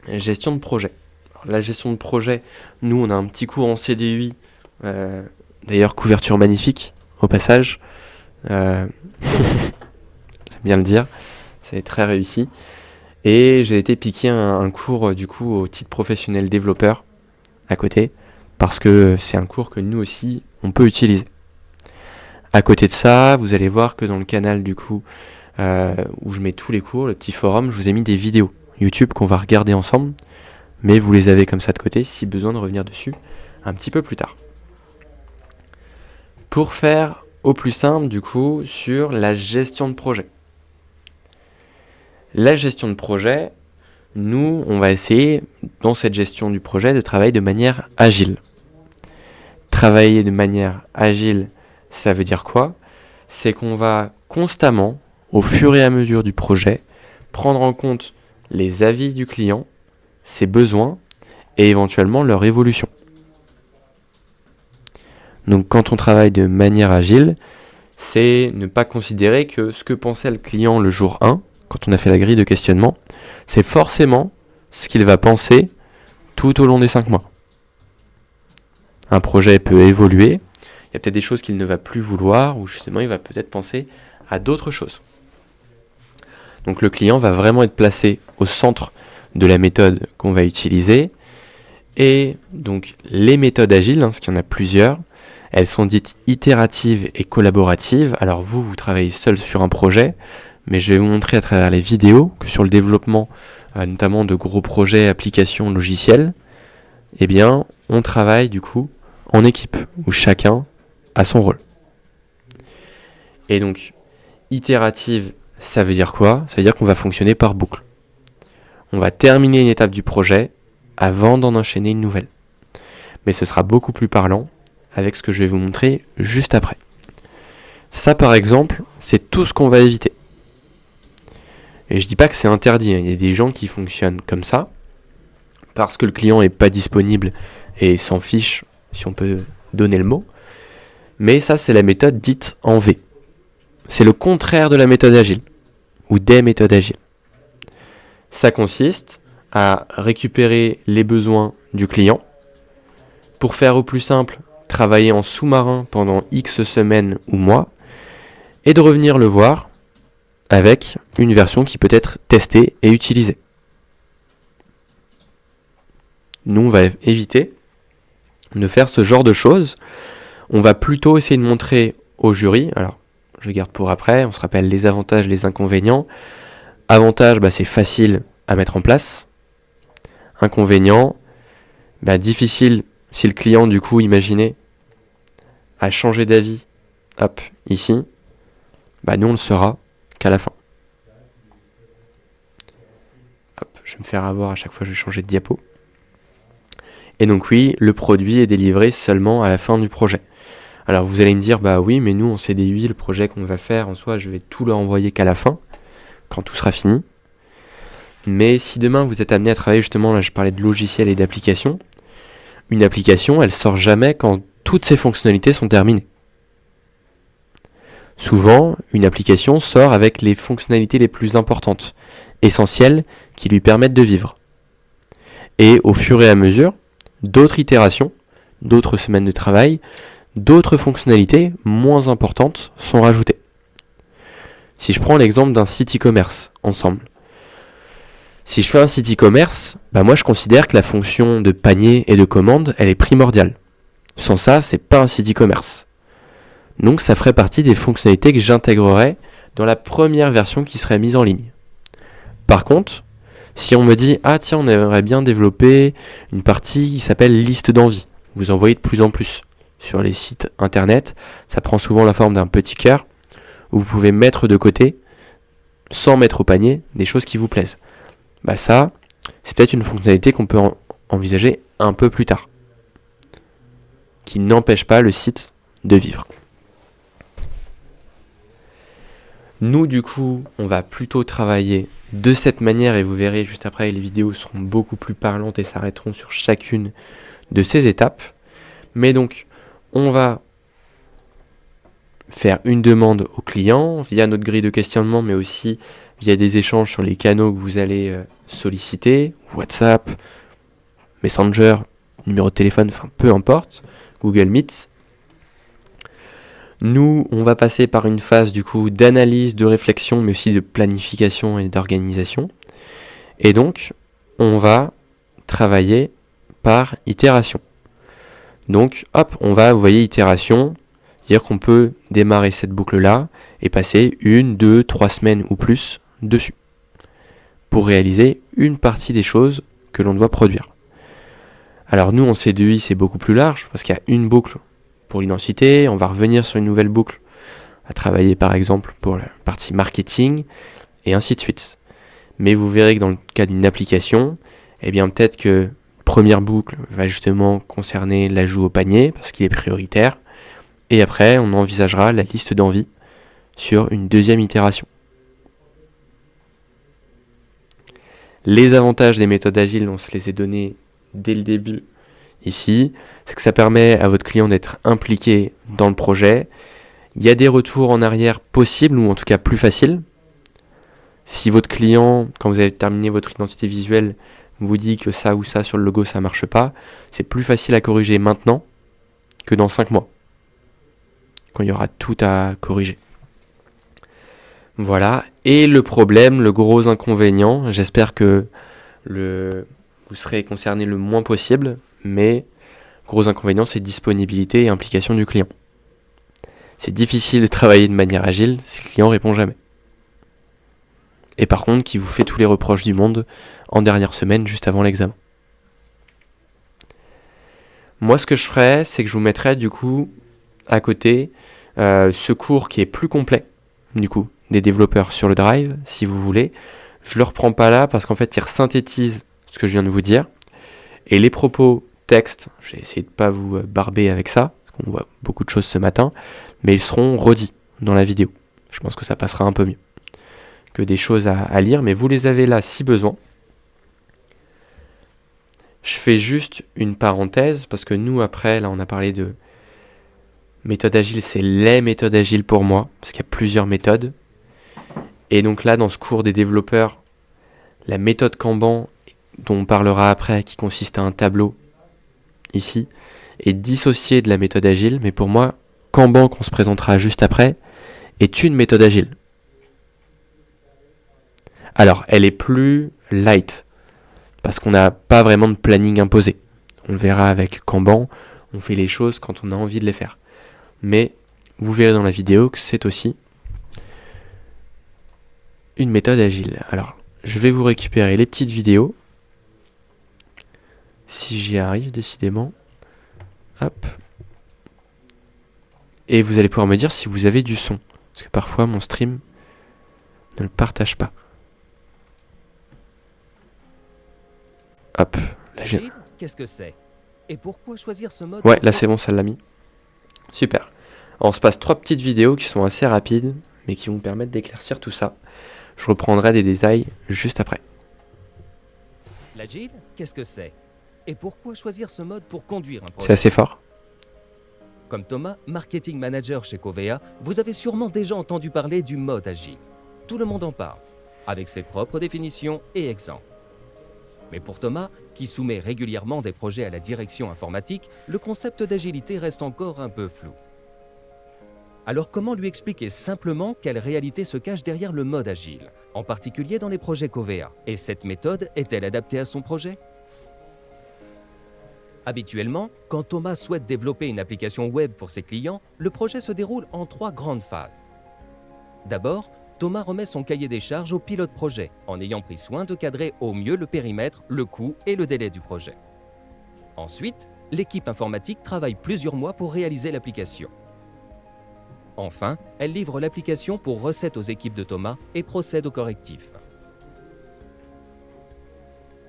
gestion de projet. Alors, la gestion de projet, nous, on a un petit cours en CDI. D'ailleurs, couverture magnifique, au passage. J'aime bien le dire. C'est très réussi. Et j'ai été piquer un cours, du coup, au titre professionnel développeur à côté. Parce que c'est un cours que nous aussi, on peut utiliser. À côté de ça, vous allez voir que dans le canal, du coup, où je mets tous les cours, le petit forum, je vous ai mis des vidéos YouTube qu'on va regarder ensemble, mais vous les avez comme ça de côté, si besoin de revenir dessus un petit peu plus tard. Pour faire au plus simple, du coup, sur la gestion de projet. La gestion de projet, nous, on va essayer, dans cette gestion du projet, de travailler de manière agile. Travailler de manière agile, ça veut dire quoi ? C'est qu'on va constamment, au fur et à mesure du projet, prendre en compte les avis du client, ses besoins et éventuellement leur évolution. Donc quand on travaille de manière agile, c'est ne pas considérer que ce que pensait le client le jour 1, quand on a fait la grille de questionnement, c'est forcément ce qu'il va penser tout au long des 5 mois. Un projet peut évoluer, il y a peut-être des choses qu'il ne va plus vouloir, ou justement il va peut-être penser à d'autres choses. Donc le client va vraiment être placé au centre de la méthode qu'on va utiliser. Et donc les méthodes agiles, parce qu'il y en a plusieurs, elles sont dites itératives et collaboratives. Alors vous travaillez seul sur un projet, mais je vais vous montrer à travers les vidéos que sur le développement, notamment de gros projets, applications, logiciels, eh bien on travaille du coup en équipe, où chacun a son rôle. Et donc, itérative, ça veut dire quoi ? Ça veut dire qu'on va fonctionner par boucle. On va terminer une étape du projet avant d'en enchaîner une nouvelle. Mais ce sera beaucoup plus parlant avec ce que je vais vous montrer juste après. Ça, par exemple, c'est tout ce qu'on va éviter. Et je dis pas que c'est interdit, il y a des gens qui fonctionnent comme ça, parce que le client n'est pas disponible et s'en fiche, si on peut donner le mot. Mais ça, c'est la méthode dite en V. C'est le contraire de la méthode agile, ou des méthodes agiles. Ça consiste à récupérer les besoins du client, Pour faire au plus simple, travailler en sous-marin pendant X semaines ou mois, et de revenir le voir avec une version qui peut être testée et utilisée. Nous, on va éviter de faire ce genre de choses. On va plutôt essayer de montrer au jury, alors je garde pour après, on se rappelle les avantages, les inconvénients. Avantage, c'est facile à mettre en place. Inconvénient, difficile si le client, du coup, imaginez, a changé d'avis, hop, ici, nous on le saura qu'à la fin. Hop, je vais me faire avoir à chaque fois que je vais changer de diapo. Et donc oui, le produit est délivré seulement à la fin du projet. Alors vous allez me dire, oui, mais nous en CDI, le projet qu'on va faire, en soi, je vais tout leur envoyer qu'à la fin, quand tout sera fini. Mais si demain vous êtes amené à travailler, justement, là je parlais de logiciel et d'application, une application, elle sort jamais quand toutes ses fonctionnalités sont terminées. Souvent, une application sort avec les fonctionnalités les plus importantes, essentielles, qui lui permettent de vivre. Et au fur et à mesure, d'autres itérations, d'autres semaines de travail, d'autres fonctionnalités moins importantes sont rajoutées. Si je prends l'exemple d'un site e-commerce ensemble, si je fais un site e-commerce, moi je considère que la fonction de panier et de commande, elle est primordiale. Sans ça, c'est pas un site e-commerce. Donc ça ferait partie des fonctionnalités que j'intégrerais dans la première version qui serait mise en ligne. Par contre, si on me dit « Ah tiens, on aimerait bien développer une partie qui s'appelle liste d'envie », vous en voyez de plus en plus sur les sites internet, ça prend souvent la forme d'un petit cœur où vous pouvez mettre de côté, sans mettre au panier, des choses qui vous plaisent. Ça, c'est peut-être une fonctionnalité qu'on peut envisager un peu plus tard, qui n'empêche pas le site de vivre. Nous, du coup, on va plutôt travailler de cette manière, et vous verrez juste après, les vidéos seront beaucoup plus parlantes et s'arrêteront sur chacune de ces étapes. Mais donc, on va faire une demande au client via notre grille de questionnement, mais aussi via des échanges sur les canaux que vous allez solliciter, WhatsApp, Messenger, numéro de téléphone, peu importe, Google Meet. Nous, on va passer par une phase du coup d'analyse, de réflexion, mais aussi de planification et d'organisation. Et donc, on va travailler par itération. Donc, hop, on va, vous voyez, itération, dire qu'on peut démarrer cette boucle-là et passer 1, 2, 3 semaines ou plus dessus pour réaliser une partie des choses que l'on doit produire. Alors nous, en CDI, c'est beaucoup plus large parce qu'il y a une boucle pour l'identité, on va revenir sur une nouvelle boucle à travailler par exemple pour la partie marketing et ainsi de suite. Mais vous verrez que dans le cas d'une application, peut-être que la première boucle va justement concerner l'ajout au panier parce qu'il est prioritaire et après on envisagera la liste d'envie sur une deuxième itération. Les avantages des méthodes agiles, on se les est donnés dès le début ici, c'est que ça permet à votre client d'être impliqué dans le projet. Il y a des retours en arrière possibles, ou en tout cas plus faciles. Si votre client, quand vous avez terminé votre identité visuelle, vous dit que ça ou ça sur le logo ça marche pas, c'est plus facile à corriger maintenant que dans 5 mois, quand il y aura tout à corriger. Voilà, et le problème, le gros inconvénient, j'espère que vous serez concerné le moins possible, mais gros inconvénient, c'est disponibilité et implication du client. C'est difficile de travailler de manière agile si le client répond jamais. Et par contre, qui vous fait tous les reproches du monde en dernière semaine, juste avant l'examen. Moi, ce que je ferais, c'est que je vous mettrais du coup à côté ce cours qui est plus complet, du coup, des développeurs sur le Drive, si vous voulez. Je le reprends pas là parce qu'en fait, il synthétise ce que je viens de vous dire. Et les propos texte, j'ai essayé de pas vous barber avec ça, parce qu'on voit beaucoup de choses ce matin, mais ils seront redits dans la vidéo. Je pense que ça passera un peu mieux que des choses à lire, mais vous les avez là si besoin. Je fais juste une parenthèse, parce que nous, après, là, on a parlé de méthode agile, c'est les méthodes agiles pour moi, parce qu'il y a plusieurs méthodes. Et donc là, dans ce cours des développeurs, la méthode Kanban, dont on parlera après, qui consiste à un tableau, ici, est dissociée de la méthode agile, mais pour moi, Kanban, qu'on se présentera juste après, est une méthode agile. Alors, elle est plus light, parce qu'on n'a pas vraiment de planning imposé. On le verra avec Kanban, on fait les choses quand on a envie de les faire. Mais vous verrez dans la vidéo que c'est aussi une méthode agile. Alors, je vais vous récupérer les petites vidéos. Si j'y arrive, décidément. Hop. Et vous allez pouvoir me dire si vous avez du son. Parce que parfois, mon stream ne le partage pas. Hop. Là, Qu'est-ce que c'est? Et pourquoi choisir ce mode? Ouais, là c'est bon, ça l'a mis. Super. Alors, on se passe 3 petites vidéos qui sont assez rapides, mais qui vont me permettre d'éclaircir tout ça. Je reprendrai des détails juste après. L'agile, qu'est-ce que c'est? Et pourquoi choisir ce mode pour conduire un projet? C'est assez fort. Comme Thomas, marketing manager chez Covea, vous avez sûrement déjà entendu parler du mode agile. Tout le monde en parle, avec ses propres définitions et exemples. Mais pour Thomas, qui soumet régulièrement des projets à la direction informatique, le concept d'agilité reste encore un peu flou. Alors comment lui expliquer simplement quelle réalité se cache derrière le mode agile, en particulier dans les projets Covea? Et cette méthode est-elle adaptée à son projet? Habituellement, quand Thomas souhaite développer une application web pour ses clients, le projet se déroule en 3 grandes phases. D'abord, Thomas remet son cahier des charges au pilote projet, en ayant pris soin de cadrer au mieux le périmètre, le coût et le délai du projet. Ensuite, l'équipe informatique travaille plusieurs mois pour réaliser l'application. Enfin, elle livre l'application pour recette aux équipes de Thomas et procède aux correctifs.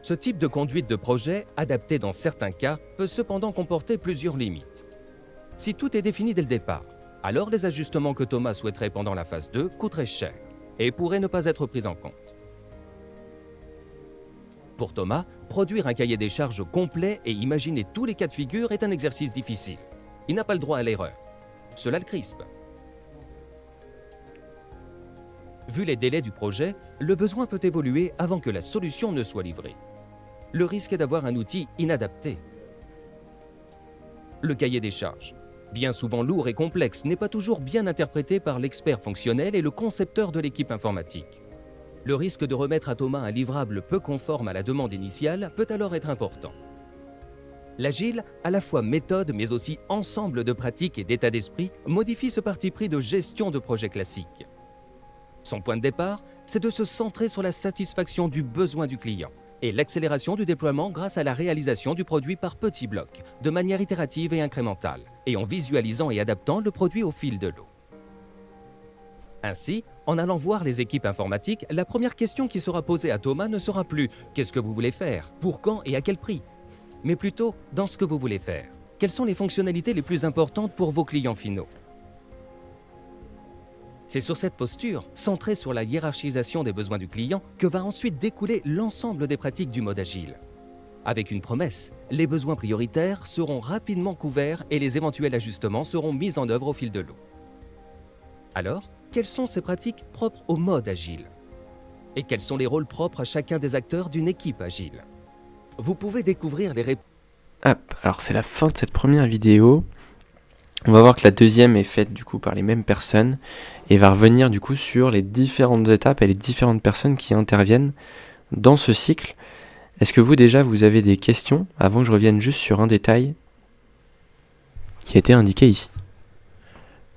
Ce type de conduite de projet, adapté dans certains cas, peut cependant comporter plusieurs limites. Si tout est défini dès le départ, alors les ajustements que Thomas souhaiterait pendant la phase 2 coûteraient cher et pourraient ne pas être pris en compte. Pour Thomas, produire un cahier des charges complet et imaginer tous les cas de figure est un exercice difficile. Il n'a pas le droit à l'erreur. Cela le crispe. Vu les délais du projet, le besoin peut évoluer avant que la solution ne soit livrée. Le risque est d'avoir un outil inadapté. Le cahier des charges, bien souvent lourd et complexe, n'est pas toujours bien interprété par l'expert fonctionnel et le concepteur de l'équipe informatique. Le risque de remettre à Thomas un livrable peu conforme à la demande initiale peut alors être important. L'agile, à la fois méthode mais aussi ensemble de pratiques et d'état d'esprit, modifie ce parti pris de gestion de projet classique. Son point de départ, c'est de se centrer sur la satisfaction du besoin du client et l'accélération du déploiement grâce à la réalisation du produit par petits blocs, de manière itérative et incrémentale, et en visualisant et adaptant le produit au fil de l'eau. Ainsi, en allant voir les équipes informatiques, la première question qui sera posée à Thomas ne sera plus « Qu'est-ce que vous voulez faire? Pour quand et à quel prix ?» mais plutôt « Dans ce que vous voulez faire, quelles sont les fonctionnalités les plus importantes pour vos clients finaux ?» C'est sur cette posture, centrée sur la hiérarchisation des besoins du client, que va ensuite découler l'ensemble des pratiques du mode agile. Avec une promesse, les besoins prioritaires seront rapidement couverts et les éventuels ajustements seront mis en œuvre au fil de l'eau. Alors, quelles sont ces pratiques propres au mode agile? Et quels sont les rôles propres à chacun des acteurs d'une équipe agile? Vous pouvez découvrir les réponses. Hop, alors c'est la fin de cette première vidéo. On va voir que la deuxième est faite du coup par les mêmes personnes et va revenir du coup sur les différentes étapes et les différentes personnes qui interviennent dans ce cycle. Est-ce que vous déjà vous avez des questions avant que je revienne juste sur un détail qui a été indiqué ici?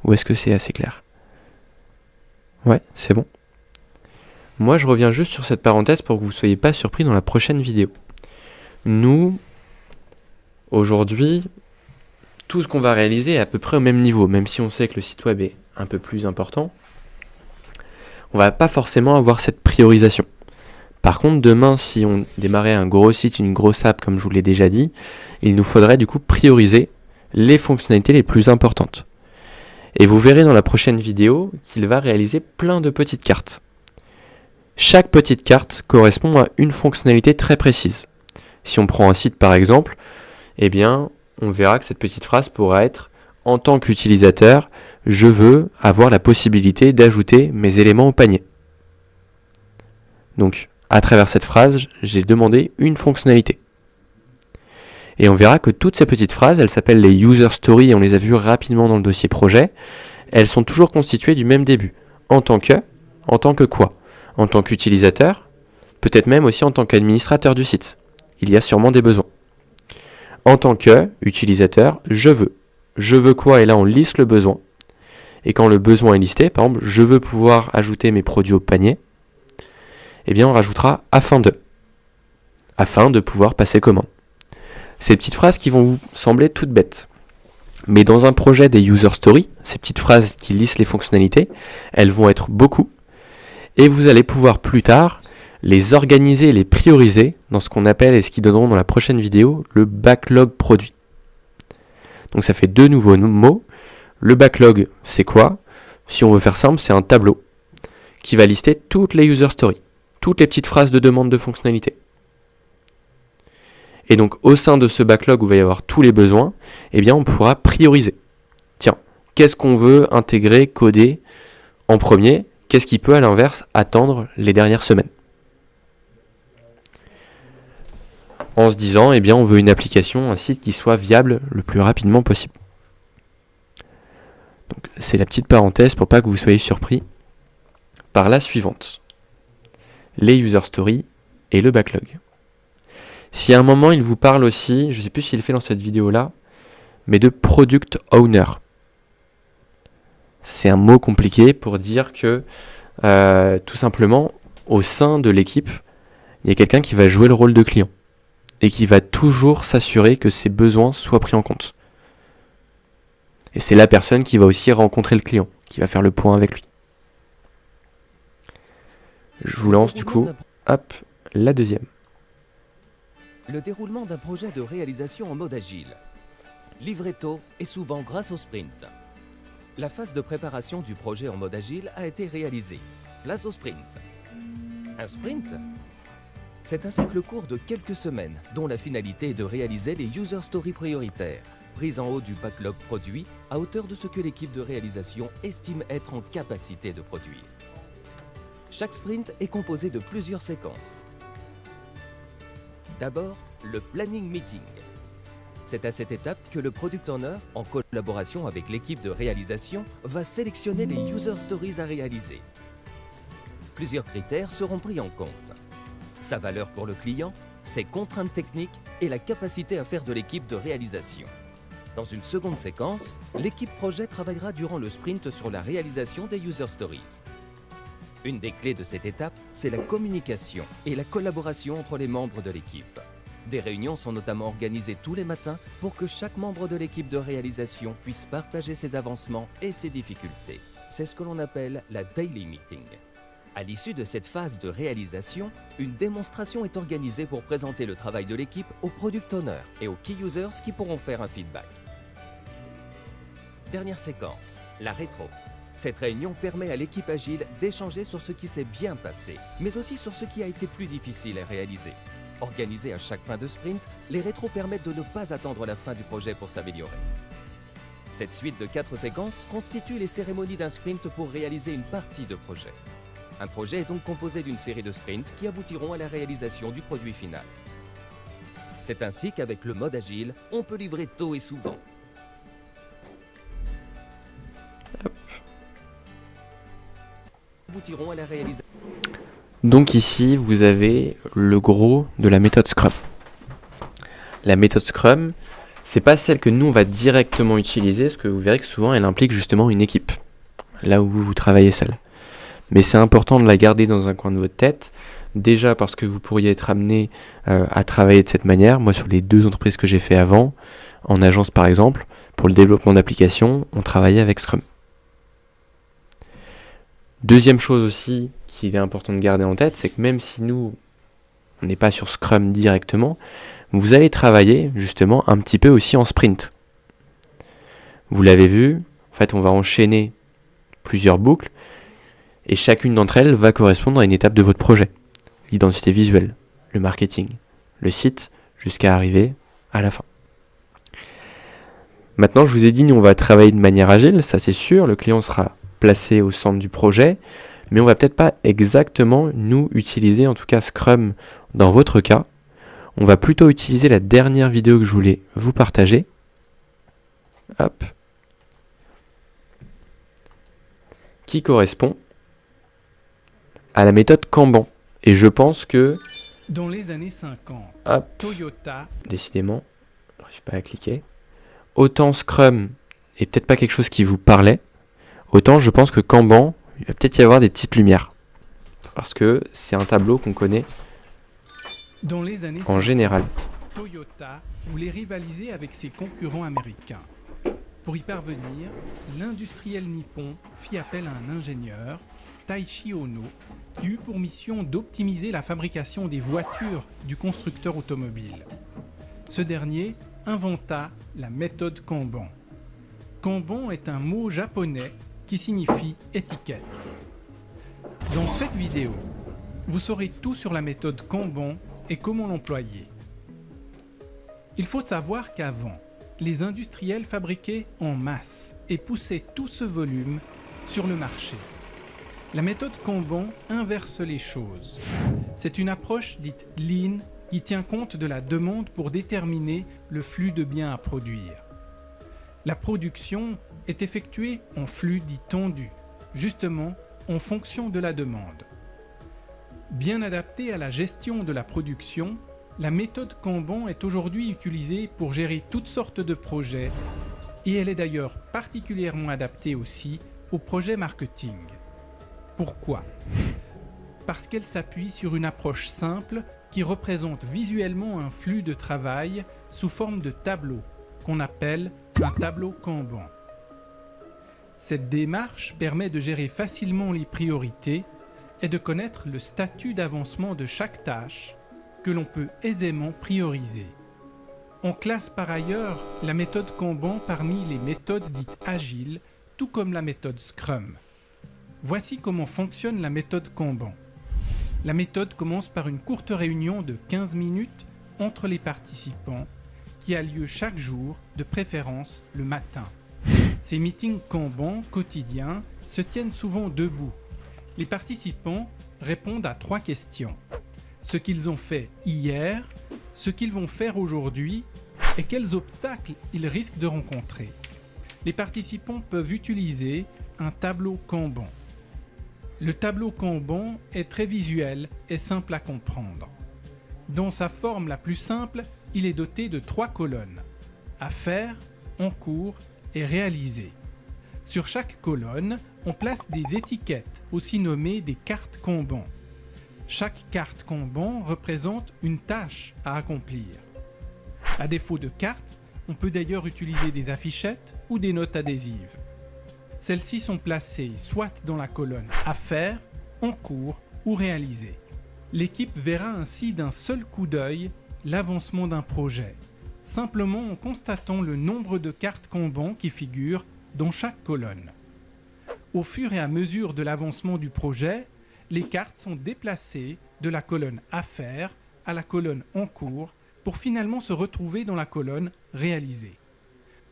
Ou est-ce que c'est assez clair? Ouais, c'est bon. Moi je reviens juste sur cette parenthèse pour que vous ne soyez pas surpris dans la prochaine vidéo. Nous, aujourd'hui, tout ce qu'on va réaliser est à peu près au même niveau, même si on sait que le site web est un peu plus important. On va pas forcément avoir cette priorisation. Par contre, demain, si on démarrait un gros site, une grosse app, comme je vous l'ai déjà dit, il nous faudrait du coup prioriser les fonctionnalités les plus importantes. Et vous verrez dans la prochaine vidéo qu'il va réaliser plein de petites cartes. Chaque petite carte correspond à une fonctionnalité très précise. Si on prend un site par exemple, eh bien, on verra que cette petite phrase pourra être « En tant qu'utilisateur, je veux avoir la possibilité d'ajouter mes éléments au panier. » Donc, à travers cette phrase, j'ai demandé une fonctionnalité. Et on verra que toutes ces petites phrases, elles s'appellent les user stories et on les a vues rapidement dans le dossier projet. Elles sont toujours constituées du même début. En tant que quoi? En tant qu'utilisateur, peut-être même aussi en tant qu'administrateur du site. Il y a sûrement des besoins. En tant que utilisateur, je veux. Je veux quoi? Et là, on liste le besoin. Et quand le besoin est listé, par exemple, je veux pouvoir ajouter mes produits au panier, eh bien, on rajoutera afin de pouvoir passer commande. Ces petites phrases qui vont vous sembler toutes bêtes. Mais dans un projet des user stories, ces petites phrases qui listent les fonctionnalités, elles vont être beaucoup. Et vous allez pouvoir plus tard les organiser et les prioriser dans ce qu'on appelle, et ce qu'ils donneront dans la prochaine vidéo, le backlog produit. Donc ça fait 2 nouveaux mots. Le backlog, c'est quoi? Si on veut faire simple, c'est un tableau qui va lister toutes les user stories, toutes les petites phrases de demande de fonctionnalité. Et donc au sein de ce backlog où il va y avoir tous les besoins, eh bien on pourra prioriser. Tiens, qu'est-ce qu'on veut intégrer, coder en premier? Qu'est-ce qui peut à l'inverse attendre les dernières semaines? En se disant, eh bien on veut une application, un site qui soit viable le plus rapidement possible. Donc c'est la petite parenthèse pour pas que vous soyez surpris par la suivante. Les user stories et le backlog. Si à un moment il vous parle aussi, je ne sais plus s'il le fait dans cette vidéo-là, mais de product owner. C'est un mot compliqué pour dire que tout simplement, au sein de l'équipe, il y a quelqu'un qui va jouer le rôle de client et qui va toujours s'assurer que ses besoins soient pris en compte. Et c'est la personne qui va aussi rencontrer le client, qui va faire le point avec lui. Je vous lance du coup, hop, la deuxième. Le déroulement d'un projet de réalisation en mode agile. Livré tôt et souvent grâce au sprint. La phase de préparation du projet en mode agile a été réalisée. Place au sprint. Un sprint, c'est un cycle court de quelques semaines dont la finalité est de réaliser les user stories prioritaires, prises en haut du backlog produit à hauteur de ce que l'équipe de réalisation estime être en capacité de produire. Chaque sprint est composé de plusieurs séquences. D'abord, le planning meeting. C'est à cette étape que le product owner, en collaboration avec l'équipe de réalisation, va sélectionner les user stories à réaliser. Plusieurs critères seront pris en compte. Sa valeur pour le client, ses contraintes techniques et la capacité à faire de l'équipe de réalisation. Dans une seconde séquence, l'équipe projet travaillera durant le sprint sur la réalisation des user stories. Une des clés de cette étape, c'est la communication et la collaboration entre les membres de l'équipe. Des réunions sont notamment organisées tous les matins pour que chaque membre de l'équipe de réalisation puisse partager ses avancements et ses difficultés. C'est ce que l'on appelle la daily meeting. À l'issue de cette phase de réalisation, une démonstration est organisée pour présenter le travail de l'équipe aux product owners et aux key users qui pourront faire un feedback. Dernière séquence, la rétro. Cette réunion permet à l'équipe agile d'échanger sur ce qui s'est bien passé, mais aussi sur ce qui a été plus difficile à réaliser. Organisées à chaque fin de sprint, les rétros permettent de ne pas attendre la fin du projet pour s'améliorer. Cette suite de 4 séquences constitue les cérémonies d'un sprint pour réaliser une partie de projet. Un projet est donc composé d'une série de sprints qui aboutiront à la réalisation du produit final. C'est ainsi qu'avec le mode agile, on peut livrer tôt et souvent. Aboutiront à la réalisation. Donc ici, vous avez le gros de la méthode Scrum. La méthode Scrum, c'est pas celle que nous on va directement utiliser, parce que vous verrez que souvent elle implique justement une équipe, là où vous travaillez seul. Mais c'est important de la garder dans un coin de votre tête, déjà parce que vous pourriez être amené à travailler de cette manière. Moi, sur les 2 entreprises que j'ai fait avant, en agence par exemple, pour le développement d'applications, on travaillait avec Scrum. Deuxième chose aussi qu'il est important de garder en tête, c'est que même si nous, on n'est pas sur Scrum directement, vous allez travailler justement un petit peu aussi en sprint. Vous l'avez vu, en fait on va enchaîner plusieurs boucles et chacune d'entre elles va correspondre à une étape de votre projet. L'identité visuelle, le marketing, le site, jusqu'à arriver à la fin. Maintenant, je vous ai dit, nous on va travailler de manière agile, ça c'est sûr, le client sera placé au centre du projet, mais on va peut-être pas exactement nous utiliser, en tout cas Scrum dans votre cas. On va plutôt utiliser la dernière vidéo que je voulais vous partager. Hop. Qui correspond à la méthode Kanban. Et je pense que... Dans les années 50, Hop. Toyota... Décidément, je n'arrive pas à cliquer. Autant Scrum est peut-être pas quelque chose qui vous parlait, autant je pense que Kanban, il va peut-être y avoir des petites lumières. Parce que c'est un tableau qu'on connaît Dans les années en 50, général. Toyota voulait rivaliser avec ses concurrents américains. Pour y parvenir, l'industriel nippon fit appel à un ingénieur, Taishi Ohno, qui eut pour mission d'optimiser la fabrication des voitures du constructeur automobile. Ce dernier inventa la méthode Kanban. Kanban est un mot japonais qui signifie étiquette. Dans cette vidéo, vous saurez tout sur la méthode Kanban et comment l'employer. Il faut savoir qu'avant, les industriels fabriquaient en masse et poussaient tout ce volume sur le marché. La méthode Kanban inverse les choses. C'est une approche dite lean qui tient compte de la demande pour déterminer le flux de biens à produire. La production est effectuée en flux dit tendu, justement en fonction de la demande. Bien adaptée à la gestion de la production, la méthode Kanban est aujourd'hui utilisée pour gérer toutes sortes de projets et elle est d'ailleurs particulièrement adaptée aussi aux projets marketing. Pourquoi ? Parce qu'elle s'appuie sur une approche simple qui représente visuellement un flux de travail sous forme de tableau qu'on appelle un tableau Kanban. Cette démarche permet de gérer facilement les priorités et de connaître le statut d'avancement de chaque tâche que l'on peut aisément prioriser. On classe par ailleurs la méthode Kanban parmi les méthodes dites agiles, tout comme la méthode Scrum. Voici comment fonctionne la méthode Kanban. La méthode commence par une courte réunion de 15 minutes entre les participants qui a lieu chaque jour, de préférence le matin. Ces meetings Kanban quotidiens se tiennent souvent debout. Les participants répondent à 3 questions. Ce qu'ils ont fait hier, ce qu'ils vont faire aujourd'hui et quels obstacles ils risquent de rencontrer. Les participants peuvent utiliser un tableau Kanban. Le tableau Kanban est très visuel et simple à comprendre. Dans sa forme la plus simple, il est doté de 3 colonnes. À faire, en cours et réalisé. Sur chaque colonne, on place des étiquettes, aussi nommées des cartes Kanban. Chaque carte Kanban représente une tâche à accomplir. À défaut de cartes, on peut d'ailleurs utiliser des affichettes ou des notes adhésives. Celles-ci sont placées soit dans la colonne « À faire »,« En cours » ou « Réalisé ». L'équipe verra ainsi d'un seul coup d'œil l'avancement d'un projet, simplement en constatant le nombre de cartes Kanban qui figurent dans chaque colonne. Au fur et à mesure de l'avancement du projet, les cartes sont déplacées de la colonne « À faire » à la colonne « En cours » pour finalement se retrouver dans la colonne « Réalisé ».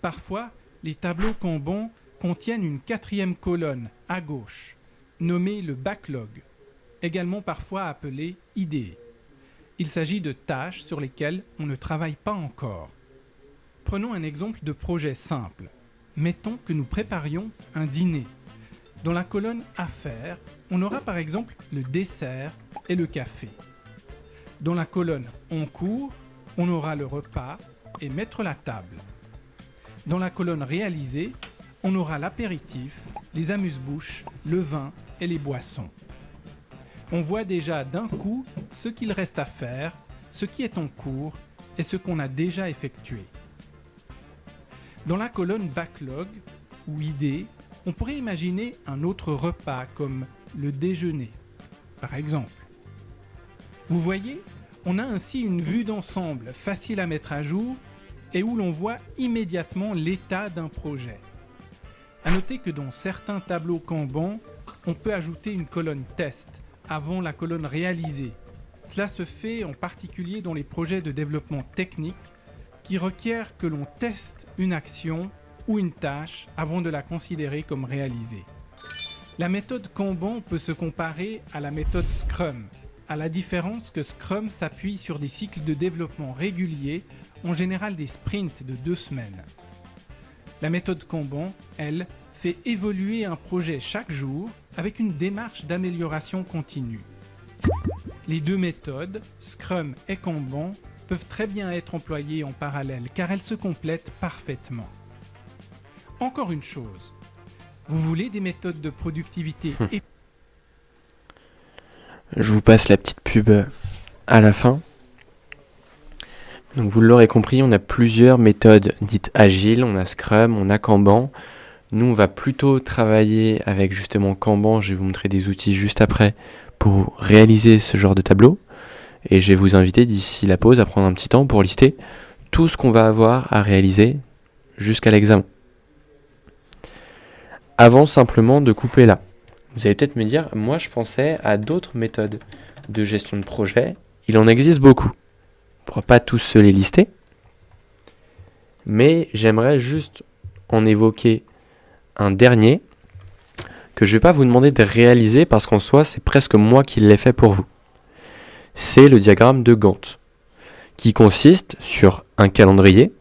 Parfois, les tableaux Kanban contiennent une 4e colonne à gauche, nommée le backlog, également parfois appelée idée. Il s'agit de tâches sur lesquelles on ne travaille pas encore. Prenons un exemple de projet simple. Mettons que nous préparions un dîner. Dans la colonne « À faire », on aura par exemple le dessert et le café. Dans la colonne « En cours », on aura le repas et mettre la table. Dans la colonne « Réalisé », on aura l'apéritif, les amuse-bouches, le vin et les boissons. On voit déjà d'un coup ce qu'il reste à faire, ce qui est en cours et ce qu'on a déjà effectué. Dans la colonne backlog ou idée, on pourrait imaginer un autre repas comme le déjeuner, par exemple. Vous voyez, on a ainsi une vue d'ensemble facile à mettre à jour et où l'on voit immédiatement l'état d'un projet. À noter que dans certains tableaux Kanban, on peut ajouter une colonne test avant la colonne réalisée. Cela se fait en particulier dans les projets de développement technique qui requièrent que l'on teste une action ou une tâche avant de la considérer comme réalisée. La méthode Kanban peut se comparer à la méthode Scrum, à la différence que Scrum s'appuie sur des cycles de développement réguliers, en général des sprints de 2 semaines. La méthode Kanban, elle, fait évoluer un projet chaque jour avec une démarche d'amélioration continue. Les 2 méthodes, Scrum et Kanban, peuvent très bien être employées en parallèle car elles se complètent parfaitement. Encore une chose, vous voulez des méthodes de productivité et Je vous passe la petite pub à la fin. Donc vous l'aurez compris, on a plusieurs méthodes dites agiles, on a Scrum, on a Kanban. Nous, on va plutôt travailler avec justement Kanban. Je vais vous montrer des outils juste après pour réaliser ce genre de tableau. Et je vais vous inviter d'ici la pause à prendre un petit temps pour lister tout ce qu'on va avoir à réaliser jusqu'à l'examen. Avant simplement de couper là. Vous allez peut-être me dire, moi je pensais à d'autres méthodes de gestion de projet. Il en existe beaucoup. On ne pourra pas tous se les lister. Mais j'aimerais juste en évoquer un dernier que je ne vais pas vous demander de réaliser parce qu'en soi, c'est presque moi qui l'ai fait pour vous. C'est le diagramme de Gantt, qui consiste sur un calendrier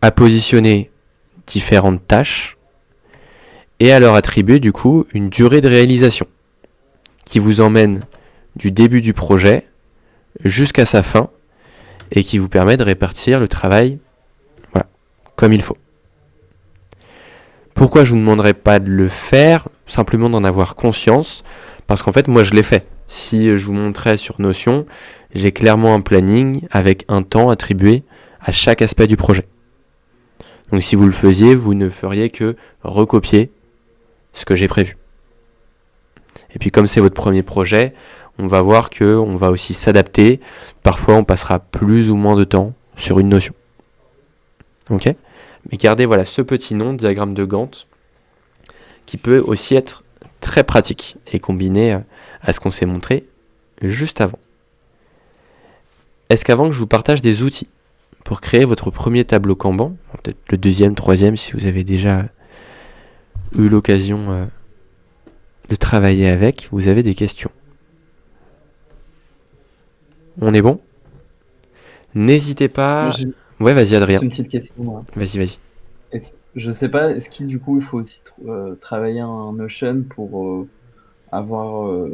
à positionner différentes tâches et à leur attribuer du coup une durée de réalisation qui vous emmène du début du projet jusqu'à sa fin et qui vous permet de répartir le travail comme il faut. Pourquoi je ne vous demanderai pas de le faire, simplement d'en avoir conscience, parce qu'en fait moi je l'ai fait. Si je vous montrais sur Notion, j'ai clairement un planning avec un temps attribué à chaque aspect du projet. Donc si vous le faisiez, vous ne feriez que recopier ce que j'ai prévu. Et puis comme c'est votre premier projet, on va voir qu'on va aussi s'adapter. Parfois on passera plus ou moins de temps sur une notion. Ok ? Mais gardez voilà ce petit nom, diagramme de Gantt, qui peut aussi être très pratique et combiné à ce qu'on s'est montré juste avant. Est-ce qu'avant que je vous partage des outils pour créer votre premier tableau Kanban, peut-être le deuxième, troisième si vous avez déjà eu l'occasion de travailler avec, vous avez des questions? On est bon? N'hésitez pas... Ouais, vas-y Adrien. C'est une petite question. Moi. Vas-y. Je sais pas, est-ce qu'il du coup il faut aussi travailler un Notion pour avoir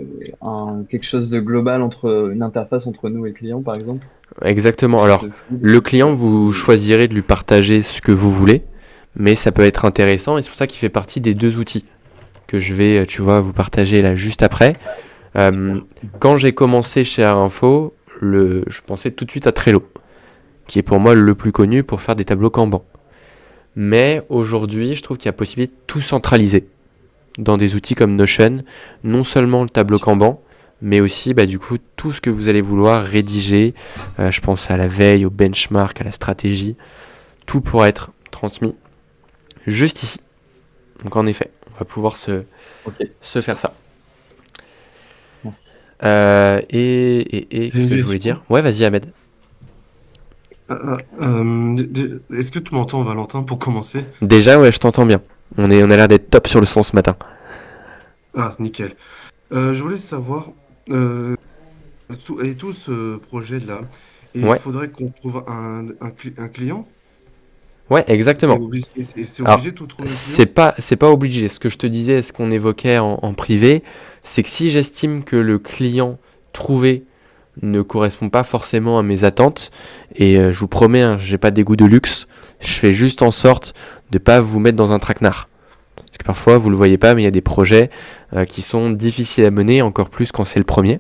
quelque chose de global une interface entre nous et le client par exemple? Exactement. Alors, le client, vous choisirez de lui partager ce que vous voulez, mais ça peut être intéressant et c'est pour ça qu'il fait partie des 2 outils que je vais, vous partager là juste après. Quand j'ai commencé chez Arinfo, je pensais tout de suite à Trello, qui est pour moi le plus connu pour faire des tableaux Kanban. Mais aujourd'hui, je trouve qu'il y a possibilité de tout centraliser dans des outils comme Notion, non seulement le tableau Kanban, mais aussi du coup tout ce que vous allez vouloir rédiger. Je pense à la veille, au benchmark, à la stratégie. Tout pourra être transmis juste ici. Donc en effet, on va pouvoir se faire ça. Merci. Et qu'est-ce que je voulais dire? Ouais, vas-y Ahmed. Est-ce que tu m'entends, Valentin, pour commencer? Déjà, ouais, je t'entends bien. On a l'air d'être top sur le son ce matin. Ah, nickel. Je voulais savoir, tout ce projet-là, il Ouais. faudrait qu'on trouve un client? Ouais, exactement. C'est Alors, obligé de tout trouver un client? c'est pas obligé. Ce que je te disais, ce qu'on évoquait en privé, c'est que si j'estime que le client trouvé ne correspond pas forcément à mes attentes, et je vous promets, j'ai pas des goûts de luxe, je fais juste en sorte de pas vous mettre dans un traquenard. Parce que parfois, vous le voyez pas, mais il y a des projets qui sont difficiles à mener, encore plus quand c'est le premier.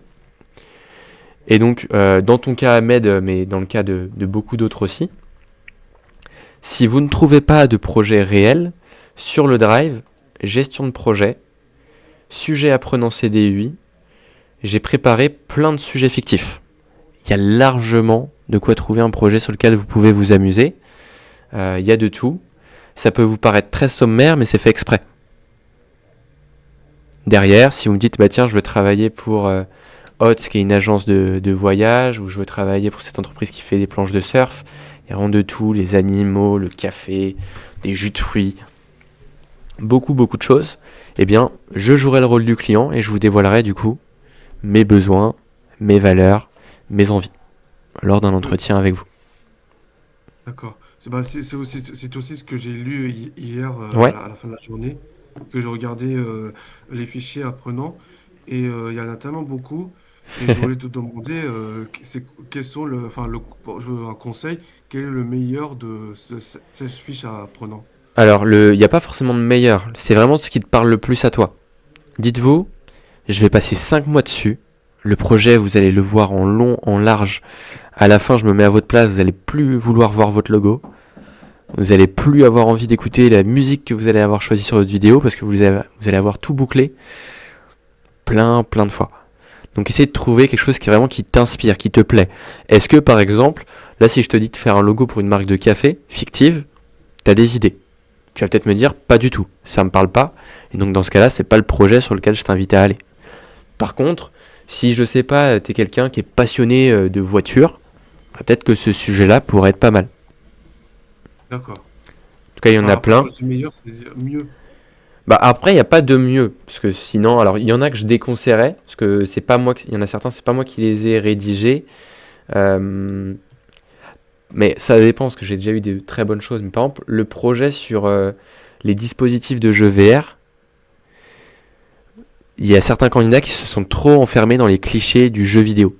Et donc, dans ton cas, Ahmed, mais dans le cas de beaucoup d'autres aussi, si vous ne trouvez pas de projet réel, sur le Drive, gestion de projet, sujet apprenant CDI, j'ai préparé plein de sujets fictifs. Il y a largement de quoi trouver un projet sur lequel vous pouvez vous amuser. Il y a de tout. Ça peut vous paraître très sommaire, mais c'est fait exprès. Derrière, si vous me dites, tiens, je veux travailler pour HOTS, qui est une agence de voyage, ou je veux travailler pour cette entreprise qui fait des planches de surf, il y a vraiment de tout, les animaux, le café, des jus de fruits, beaucoup de choses. Eh bien, je jouerai le rôle du client et je vous dévoilerai du coup mes besoins mes valeurs, mes envies lors d'un entretien avec vous. D'accord. C'est aussi ce que j'ai lu hier Ouais. à la fin de la journée, que je regardais les fichiers apprenants, et il y en a tellement beaucoup, et je voulais te demander quels sont je veux un conseil, quel est le meilleur de ces fiches apprenants? Alors, il n'y a pas forcément de meilleur. C'est vraiment ce qui te parle le plus à toi. Dites-vous, je vais passer 5 mois dessus. Le projet, vous allez le voir en long, en large. À la fin, je me mets à votre place, vous allez plus vouloir voir votre logo. Vous allez plus avoir envie d'écouter la musique que vous allez avoir choisie sur votre vidéo parce que vous allez avoir tout bouclé plein de fois. Donc essayez de trouver quelque chose qui t'inspire, qui te plaît. Est-ce que par exemple, là si je te dis de faire un logo pour une marque de café fictive, t'as des idées? Tu vas peut-être me dire pas du tout, ça me parle pas. Et donc dans ce cas-là, c'est pas le projet sur lequel je t'invite à aller. Par contre, si je sais pas, t'es quelqu'un qui est passionné de voitures, peut-être que ce sujet-là pourrait être pas mal. D'accord. En tout cas, il y en a Après, plein. quand je dis meilleur, c'est mieux. Bah après, il n'y a pas de mieux, parce que sinon, alors il y en a que je déconseillerais, parce que c'est pas moi, il y en a certains, c'est pas moi qui les ai rédigés, euh, mais ça dépend, parce que j'ai déjà eu des très bonnes choses. Mais par exemple, le projet sur les dispositifs de jeux VR, il y a certains candidats qui se sont trop enfermés dans les clichés du jeu vidéo.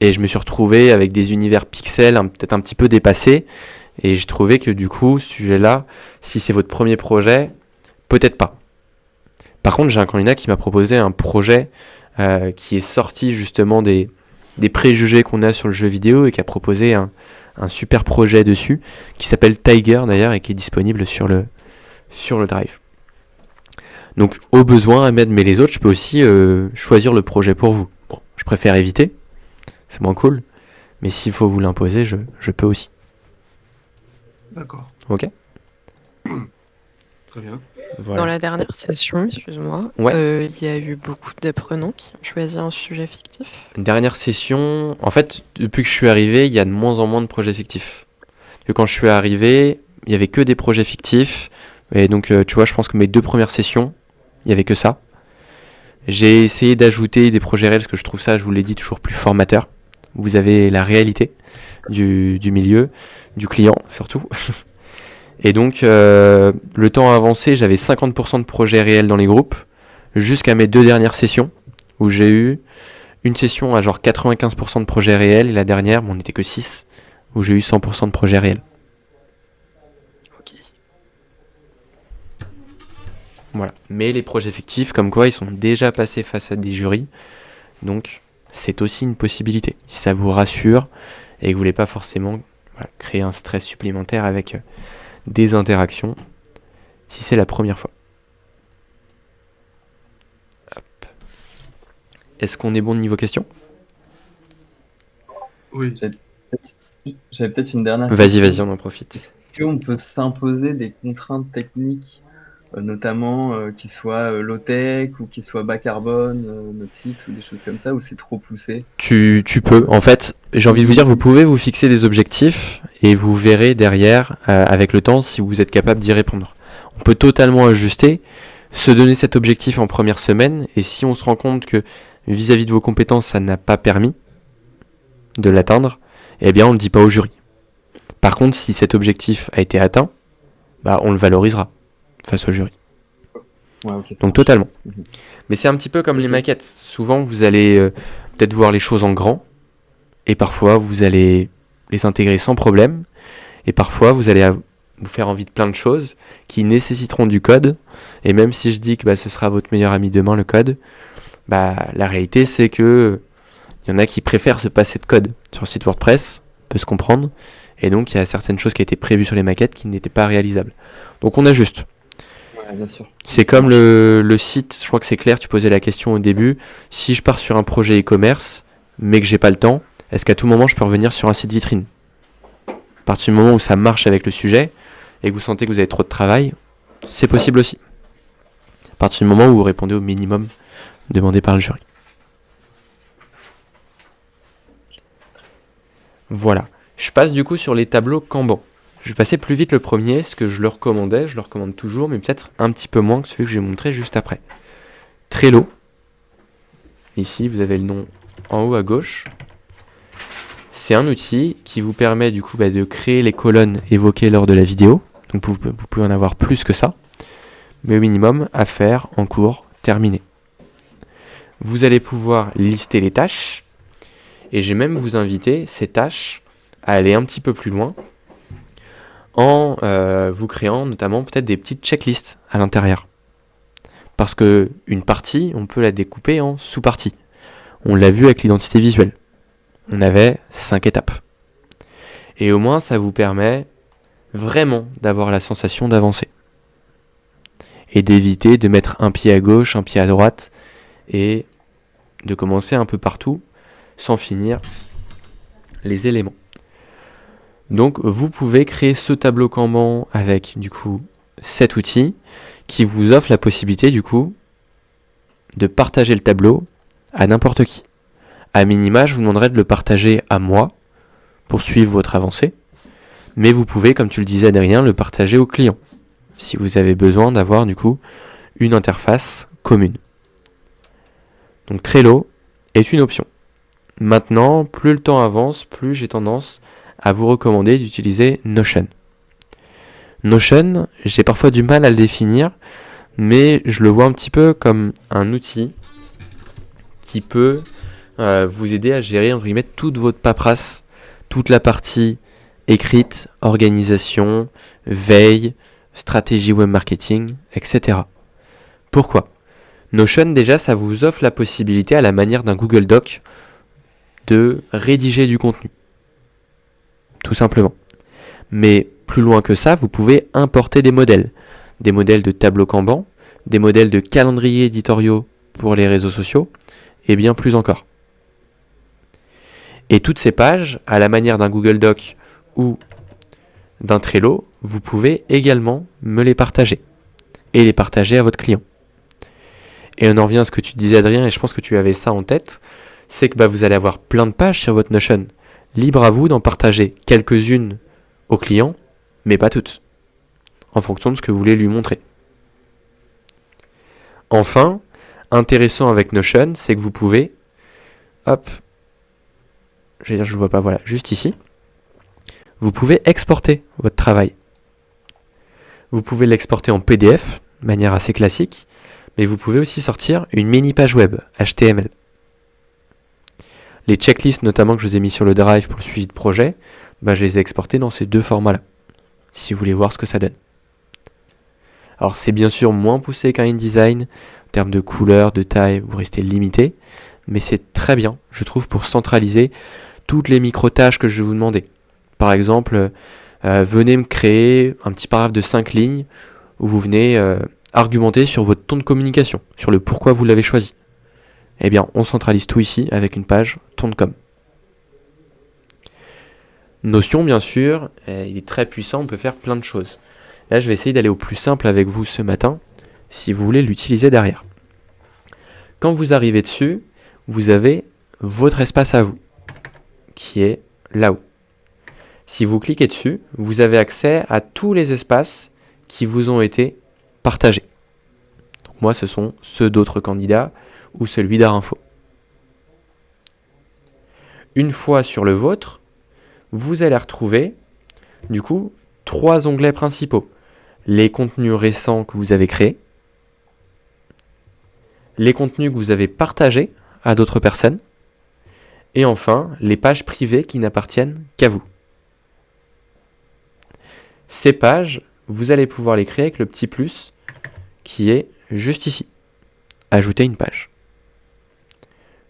Et je me suis retrouvé avec des univers pixels peut-être un petit peu dépassés. Et j'ai trouvé que du coup, ce sujet-là, si c'est votre premier projet, peut-être pas. Par contre, j'ai un candidat qui m'a proposé un projet qui est sorti justement des préjugés qu'on a sur le jeu vidéo et qui a proposé un super projet dessus, qui s'appelle Tiger d'ailleurs et qui est disponible sur le Drive. Donc au besoin, Ahmed, mais les autres, je peux aussi choisir le projet pour vous. Bon, je préfère éviter, c'est moins cool, mais s'il faut vous l'imposer, je peux aussi. D'accord. Ok. Très bien. Dans la dernière session, excuse-moi, Ouais. il y a eu beaucoup d'apprenants qui ont choisi un sujet fictif. Dernière session, en fait, depuis que je suis arrivé, il y a de moins en moins de projets fictifs. Et quand je suis arrivé, il n'y avait que des projets fictifs. Et donc, tu vois, je pense que mes 2 premières sessions, il n'y avait que ça. J'ai essayé d'ajouter des projets réels, parce que je trouve ça, je vous l'ai dit, toujours plus formateur. Vous avez la réalité du milieu, du client surtout. Et donc, le temps a avancé, j'avais 50% de projets réels dans les groupes, jusqu'à mes 2 dernières sessions, où j'ai eu une session à genre 95% de projets réels, et la dernière, on n'était que 6, où j'ai eu 100% de projets réels. Ok. Voilà. Mais les projets fictifs, comme quoi, ils sont déjà passés face à des jurys, donc c'est aussi une possibilité. Si ça vous rassure, et que vous voulez pas forcément créer un stress supplémentaire avec des interactions, si c'est la première fois. Hop. Est-ce qu'on est bon de niveau question? Oui. J'avais peut-être une dernière Vas-y, question. on en profite. Est-ce qu'on peut s'imposer des contraintes techniques, notamment qui soient low-tech ou qui soient bas carbone, notre site ou des choses comme ça, ou c'est trop poussé? Tu peux, en fait, j'ai envie de vous dire, vous pouvez vous fixer des objectifs et vous verrez derrière, avec le temps, si vous êtes capable d'y répondre. On peut totalement ajuster, se donner cet objectif en première semaine, et si on se rend compte que vis-à-vis de vos compétences, ça n'a pas permis de l'atteindre, eh bien on ne le dit pas au jury. Par contre, si cet objectif a été atteint, bah on le valorisera face au jury. Ouais, ok, ça Donc marche. totalement. Mhm. Mais c'est un petit peu comme les Ok. maquettes. Souvent, vous allez peut-être voir les choses en grand, et parfois, vous allez les intégrer sans problème, et parfois, vous allez vous faire envie de plein de choses qui nécessiteront du code, et même si je dis que ce sera votre meilleur ami demain, le code, la réalité, c'est que il y en a qui préfèrent se passer de code sur le site WordPress, peut se comprendre, et donc il y a certaines choses qui étaient prévues sur les maquettes qui n'étaient pas réalisables. Donc on ajuste. Ouais, bien sûr. C'est comme le site, je crois que c'est clair, tu posais la question au début, si je pars sur un projet e-commerce, mais que j'ai pas le temps, est-ce qu'à tout moment je peux revenir sur un site vitrine? À partir du moment où ça marche avec le sujet, et que vous sentez que vous avez trop de travail, c'est possible aussi. À partir du moment où vous répondez au minimum demandé par le jury. Voilà. Je passe du coup sur les tableaux Kanban. Je vais passer plus vite le premier, ce que je le recommandais, je le recommande toujours, mais peut-être un petit peu moins que celui que j'ai montré juste après. Trello. Ici, vous avez le nom en haut à gauche. C'est un outil qui vous permet du coup de créer les colonnes évoquées lors de la vidéo. Donc vous pouvez en avoir plus que ça, mais au minimum à faire en cours terminé. Vous allez pouvoir lister les tâches, et j'ai même vous invité ces tâches à aller un petit peu plus loin en vous créant notamment peut-être des petites checklists à l'intérieur. Parce que une partie, on peut la découper en sous-parties. On l'a vu avec l'identité visuelle. On avait 5 étapes. Et au moins, ça vous permet vraiment d'avoir la sensation d'avancer. Et d'éviter de mettre un pied à gauche, un pied à droite, et de commencer un peu partout, sans finir les éléments. Donc, vous pouvez créer ce tableau Kanban avec, du coup, cet outil, qui vous offre la possibilité, du coup, de partager le tableau à n'importe qui. À minima, je vous demanderai de le partager à moi, pour suivre votre avancée, mais vous pouvez, comme tu le disais Adrien, le partager au client, si vous avez besoin d'avoir, du coup, une interface commune. Donc Trello est une option. Maintenant, plus le temps avance, plus j'ai tendance à vous recommander d'utiliser Notion. Notion, j'ai parfois du mal à le définir, mais je le vois un petit peu comme un outil qui peut vous aider à gérer, entre guillemets, toute votre paperasse, toute la partie écrite, organisation, veille, stratégie web marketing, etc. Pourquoi ? Notion, déjà, ça vous offre la possibilité, à la manière d'un Google Doc, de rédiger du contenu. Tout simplement. Mais plus loin que ça, vous pouvez importer des modèles. Des modèles de tableau Kanban, des modèles de calendrier éditoriaux pour les réseaux sociaux, et bien plus encore. Et toutes ces pages, à la manière d'un Google Doc ou d'un Trello, vous pouvez également me les partager. Et les partager à votre client. Et on en revient à ce que tu disais Adrien, et je pense que tu avais ça en tête, c'est que vous allez avoir plein de pages sur votre Notion. Libre à vous d'en partager quelques-unes au client, mais pas toutes, en fonction de ce que vous voulez lui montrer. Enfin, intéressant avec Notion, c'est que vous pouvez, je ne le vois pas, voilà, juste ici, vous pouvez exporter votre travail. Vous pouvez l'exporter en PDF, de manière assez classique, mais vous pouvez aussi sortir une mini page web HTML. Les checklists notamment que je vous ai mis sur le Drive pour le suivi de projet, je les ai exportés dans ces deux formats-là, si vous voulez voir ce que ça donne. Alors c'est bien sûr moins poussé qu'un InDesign, en termes de couleur, de taille, vous restez limité, mais c'est très bien, je trouve, pour centraliser toutes les micro-tâches que je vais vous demander. Par exemple, venez me créer un petit paragraphe de 5 lignes où vous venez argumenter sur votre ton de communication, sur le pourquoi vous l'avez choisi. Eh bien, on centralise tout ici avec une page ton de com. Notion, bien sûr, il est très puissant, on peut faire plein de choses. Là, je vais essayer d'aller au plus simple avec vous ce matin, si vous voulez l'utiliser derrière. Quand vous arrivez dessus, vous avez votre espace à vous, qui est là-haut. Si vous cliquez dessus, vous avez accès à tous les espaces qui vous ont été partagés. Donc moi, ce sont ceux d'autres candidats ou celui d'Arinfo. Une fois sur le vôtre, vous allez retrouver, du coup, 3 onglets principaux. Les contenus récents que vous avez créés, les contenus que vous avez partagés à d'autres personnes, et enfin, les pages privées qui n'appartiennent qu'à vous. Ces pages, vous allez pouvoir les créer avec le petit plus qui est juste ici. Ajouter une page.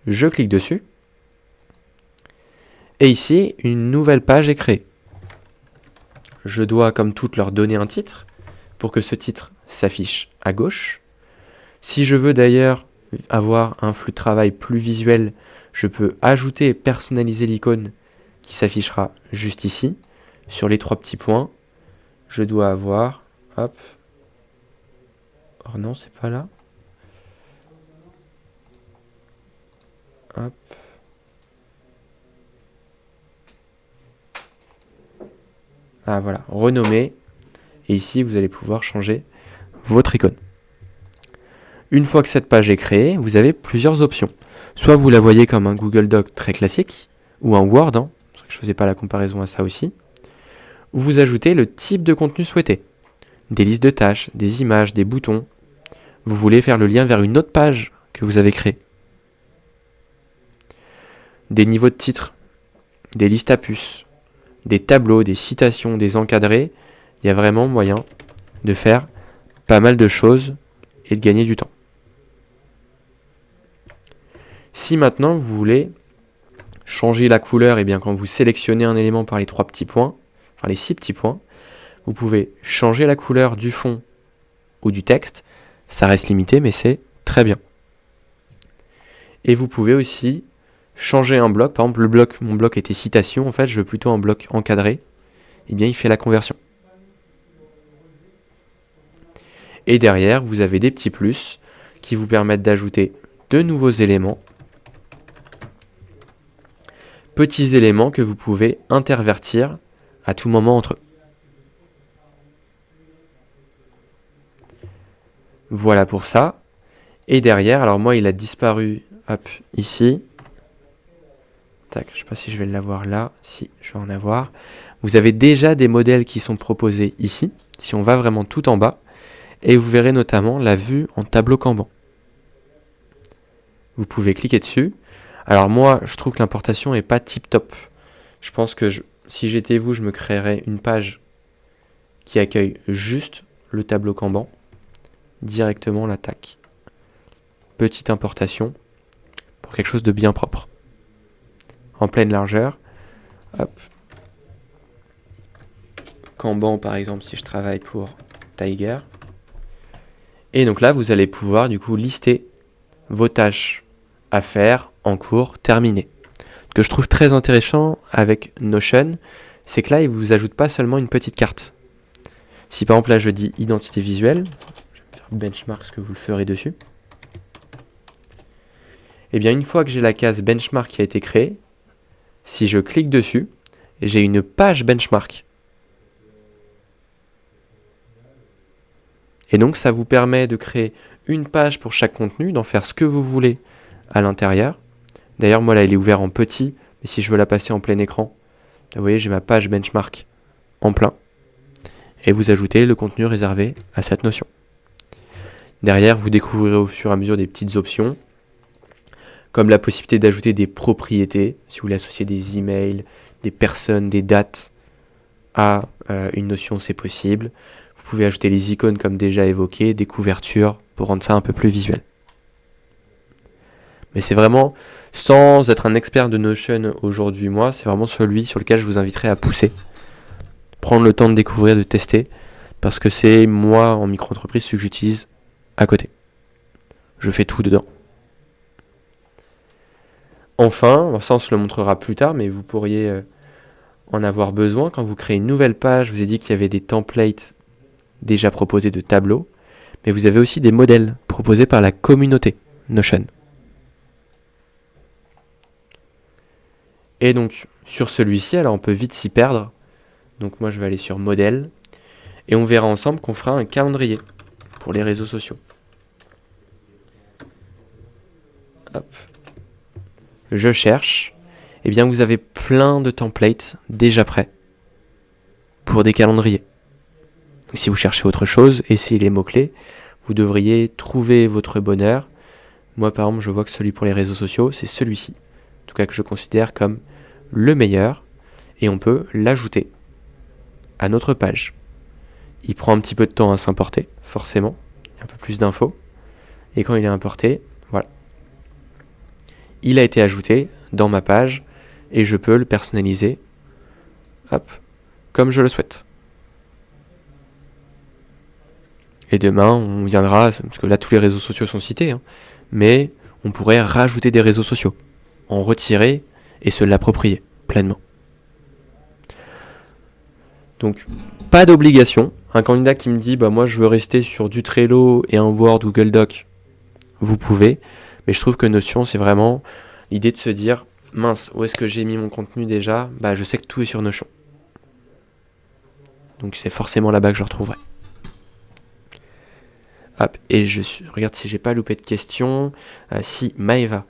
Je clique dessus. Et ici, une nouvelle page est créée. Je dois, comme toutes, leur donner un titre pour que ce titre s'affiche à gauche. Si je veux d'ailleurs avoir un flux de travail plus visuel, je peux ajouter et personnaliser l'icône qui s'affichera juste ici. Sur les 3 petits points, je dois avoir... Hop. Oh non, c'est pas là. Hop. Ah voilà, renommer. Et ici, vous allez pouvoir changer votre icône. Une fois que cette page est créée, vous avez plusieurs options. Soit vous la voyez comme un Google Doc très classique, ou un Word, parce que je ne faisais pas la comparaison à ça aussi, où vous ajoutez le type de contenu souhaité. Des listes de tâches, des images, des boutons. Vous voulez faire le lien vers une autre page que vous avez créée. Des niveaux de titres, des listes à puces, des tableaux, des citations, des encadrés. Il y a vraiment moyen de faire pas mal de choses et de gagner du temps. Si maintenant vous voulez changer la couleur, et bien quand vous sélectionnez un élément par les 3 petits points, enfin les 6 petits points, vous pouvez changer la couleur du fond ou du texte. Ça reste limité, mais c'est très bien. Et vous pouvez aussi changer un bloc. Par exemple, mon bloc était citation. En fait, je veux plutôt un bloc encadré. Eh bien, il fait la conversion. Et derrière, vous avez des petits plus qui vous permettent d'ajouter de nouveaux éléments. Petits éléments que vous pouvez intervertir à tout moment entre eux. Voilà pour ça. Et derrière, alors moi il a disparu, hop, ici. Tac, je ne sais pas si je vais l'avoir là. Si, je vais en avoir. Vous avez déjà des modèles qui sont proposés ici, si on va vraiment tout en bas. Et vous verrez notamment la vue en tableau Kanban. Vous pouvez cliquer dessus. Alors moi, je trouve que l'importation n'est pas tip top. Je pense que si j'étais vous, je me créerais une page qui accueille juste le tableau Kanban. Directement l'attaque. Petite importation pour quelque chose de bien propre. En pleine largeur. Hop. Kanban par exemple si je travaille pour Tiger. Et donc là vous allez pouvoir du coup lister vos tâches à faire, en cours, terminées. Ce que je trouve très intéressant avec Notion, c'est que là il ne vous ajoute pas seulement une petite carte. Si par exemple là je dis identité visuelle, benchmark ce que vous le ferez dessus. Et bien une fois que j'ai la case benchmark qui a été créée, si je clique dessus, j'ai une page benchmark. Et donc ça vous permet de créer une page pour chaque contenu, d'en faire ce que vous voulez à l'intérieur. D'ailleurs moi là elle est ouverte en petit, mais si je veux la passer en plein écran, vous voyez j'ai ma page benchmark en plein. Et vous ajoutez le contenu réservé à cette notion. Derrière, vous découvrirez au fur et à mesure des petites options, comme la possibilité d'ajouter des propriétés, si vous voulez associer des emails, des personnes, des dates à une notion, c'est possible. Vous pouvez ajouter les icônes comme déjà évoqué, des couvertures pour rendre ça un peu plus visuel. Mais c'est vraiment, sans être un expert de Notion aujourd'hui, moi, c'est vraiment celui sur lequel je vous inviterai à pousser. Prendre le temps de découvrir, de tester, parce que c'est moi, en micro-entreprise, ce que j'utilise à côté. Je fais tout dedans. Enfin, ça on se le montrera plus tard, mais vous pourriez en avoir besoin quand vous créez une nouvelle page. Je vous ai dit qu'il y avait des templates déjà proposés de tableaux, mais vous avez aussi des modèles proposés par la communauté Notion. Et donc, sur celui-ci, alors on peut vite s'y perdre. Donc moi je vais aller sur modèle, et on verra ensemble qu'on fera un calendrier pour les réseaux sociaux. Hop. Je cherche. Et bien vous avez plein de templates déjà prêts pour des calendriers. Donc, si vous cherchez autre chose, essayez les mots-clés. Vous devriez trouver votre bonheur. Moi par exemple je vois que celui pour les réseaux sociaux, c'est celui-ci. En tout cas que je considère comme le meilleur. Et on peut l'ajouter à notre page. Il prend un petit peu de temps à s'importer, forcément. Un peu plus d'infos. Et quand il est importé, voilà. Il a été ajouté dans ma page et je peux le personnaliser, hop, comme je le souhaite. Et demain, on viendra, parce que là tous les réseaux sociaux sont cités, mais on pourrait rajouter des réseaux sociaux, en retirer et se l'approprier pleinement. Donc, pas d'obligation. Un candidat qui me dit, moi je veux rester sur du Trello et un Word Google Doc, vous pouvez. Mais je trouve que Notion, c'est vraiment l'idée de se dire, mince, où est-ce que j'ai mis mon contenu déjà ? Je sais que tout est sur Notion. Donc c'est forcément là-bas que je le retrouverai. Hop, et regarde si j'ai pas loupé de questions. Si, Maëva.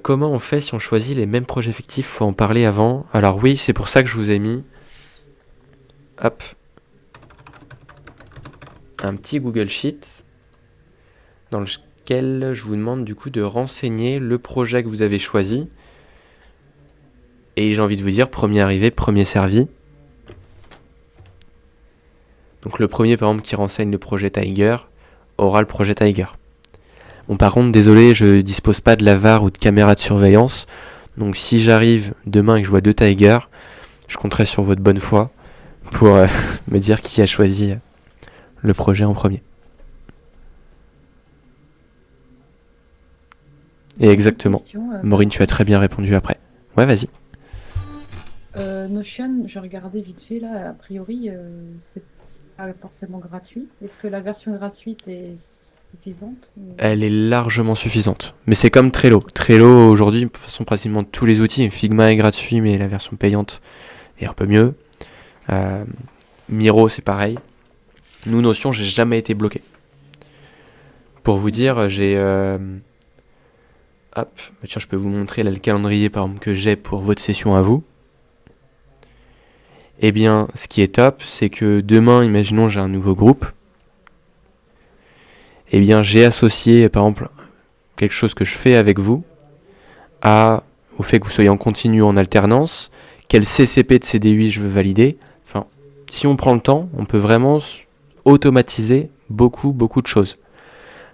Comment on fait si on choisit les mêmes projets fictifs? Faut en parler avant. Alors oui, c'est pour ça que je vous ai mis hop, un petit Google Sheet dans lequel je vous demande du coup de renseigner le projet que vous avez choisi. Et j'ai envie de vous dire, premier arrivé, premier servi. Donc le premier par exemple qui renseigne le projet Tiger aura le projet Tiger. Bon, par contre, désolé, je dispose pas de la VAR ou de caméra de surveillance. Donc si j'arrive demain et que je vois 2 Tigers, je compterai sur votre bonne foi pour me dire qui a choisi le projet en premier. Et exactement. Question, Maureen, tu as très bien répondu après. Ouais, vas-y. Notion, je regardais vite fait là, a priori, c'est pas forcément gratuit. Est-ce que la version gratuite est suffisante Elle est largement suffisante. Mais c'est comme Trello. Trello, aujourd'hui, de toute façon, pratiquement tous les outils. Figma est gratuit, mais la version payante est un peu mieux. Miro, c'est pareil. Nous, Notion, j'ai jamais été bloqué. Pour vous dire, j'ai... Hop, tiens, je peux vous montrer là, le calendrier par exemple, que j'ai pour votre session à vous. Eh bien, ce qui est top, c'est que demain, imaginons, j'ai un nouveau groupe. Eh bien, j'ai associé, par exemple, quelque chose que je fais avec vous au fait que vous soyez en continu ou en alternance, quel CCP de CDI je veux valider. Enfin, si on prend le temps, on peut vraiment automatiser beaucoup de choses.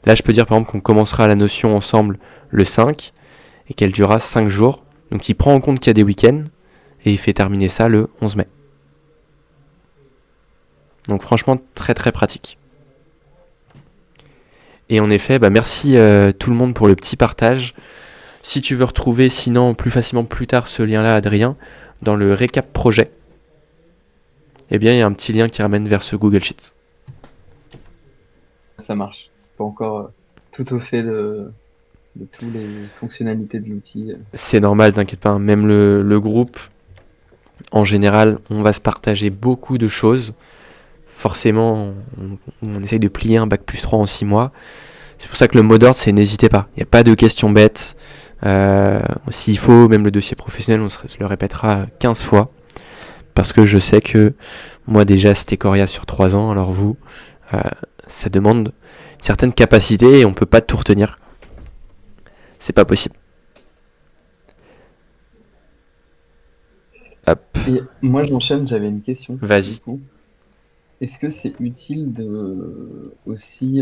Là, je peux dire, par exemple, qu'on commencera la notion ensemble le 5 et qu'elle durera 5 jours. Donc, il prend en compte qu'il y a des week-ends et il fait terminer ça le 11 mai. Donc franchement, très très pratique. Et en effet, merci tout le monde pour le petit partage. Si tu veux retrouver sinon plus facilement plus tard ce lien-là, Adrien, dans le récap projet, eh bien il y a un petit lien qui ramène vers ce Google Sheets. Ça marche. Pas encore tout au fait de toutes les fonctionnalités de l'outil. C'est normal, t'inquiète pas. Même le groupe, en général, on va se partager beaucoup de choses. Forcément, on essaye de plier un bac+3 en 6 mois. C'est pour ça que le mot d'ordre, c'est n'hésitez pas. Il n'y a pas de questions bêtes. S'il faut, même le dossier professionnel, on se le répétera 15 fois. Parce que je sais que moi déjà, c'était Coria sur 3 ans. Alors vous, ça demande une certaine capacité et on ne peut pas tout retenir. C'est pas possible. Hop. Et moi, j'enchaîne, j'avais une question. Vas-y. Du coup. Est-ce que c'est utile de aussi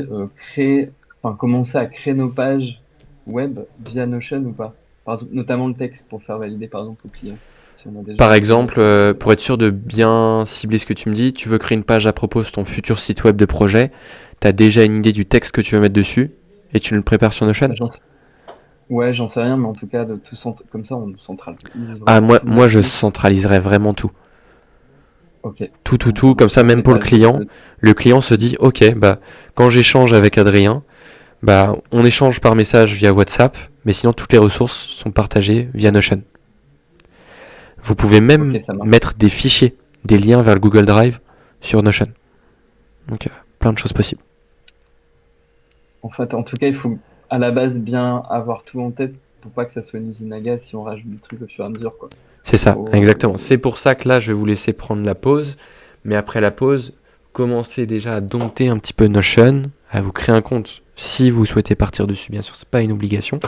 commencer à créer nos pages web via Notion ou pas? Par exemple, notamment le texte pour faire valider par exemple au client. Si on a déjà Par exemple, pour être sûr de bien cibler ce que tu me dis, tu veux créer une page à propos de ton futur site web de projet, tu as déjà une idée du texte que tu veux mettre dessus et tu le prépares sur Notion? Ouais, j'en sais rien, mais en tout cas, de tout comme ça, on centralise. Moi, je centraliserais vraiment tout. Ok. Tout, comme ça, même pour le client se dit, ok, quand j'échange avec Adrien, on échange par message via WhatsApp, mais sinon toutes les ressources sont partagées via Notion. Vous pouvez même mettre des fichiers, des liens vers le Google Drive sur Notion. Donc, plein de choses possibles. En fait, en tout cas, il faut à la base bien avoir tout en tête pour pas que ça soit une usine à gaz si on rajoute des trucs au fur et à mesure, quoi. C'est ça, exactement. C'est pour ça que là, je vais vous laisser prendre la pause. Mais après la pause, commencez déjà à dompter un petit peu Notion, à vous créer un compte si vous souhaitez partir dessus. Bien sûr, c'est pas une obligation.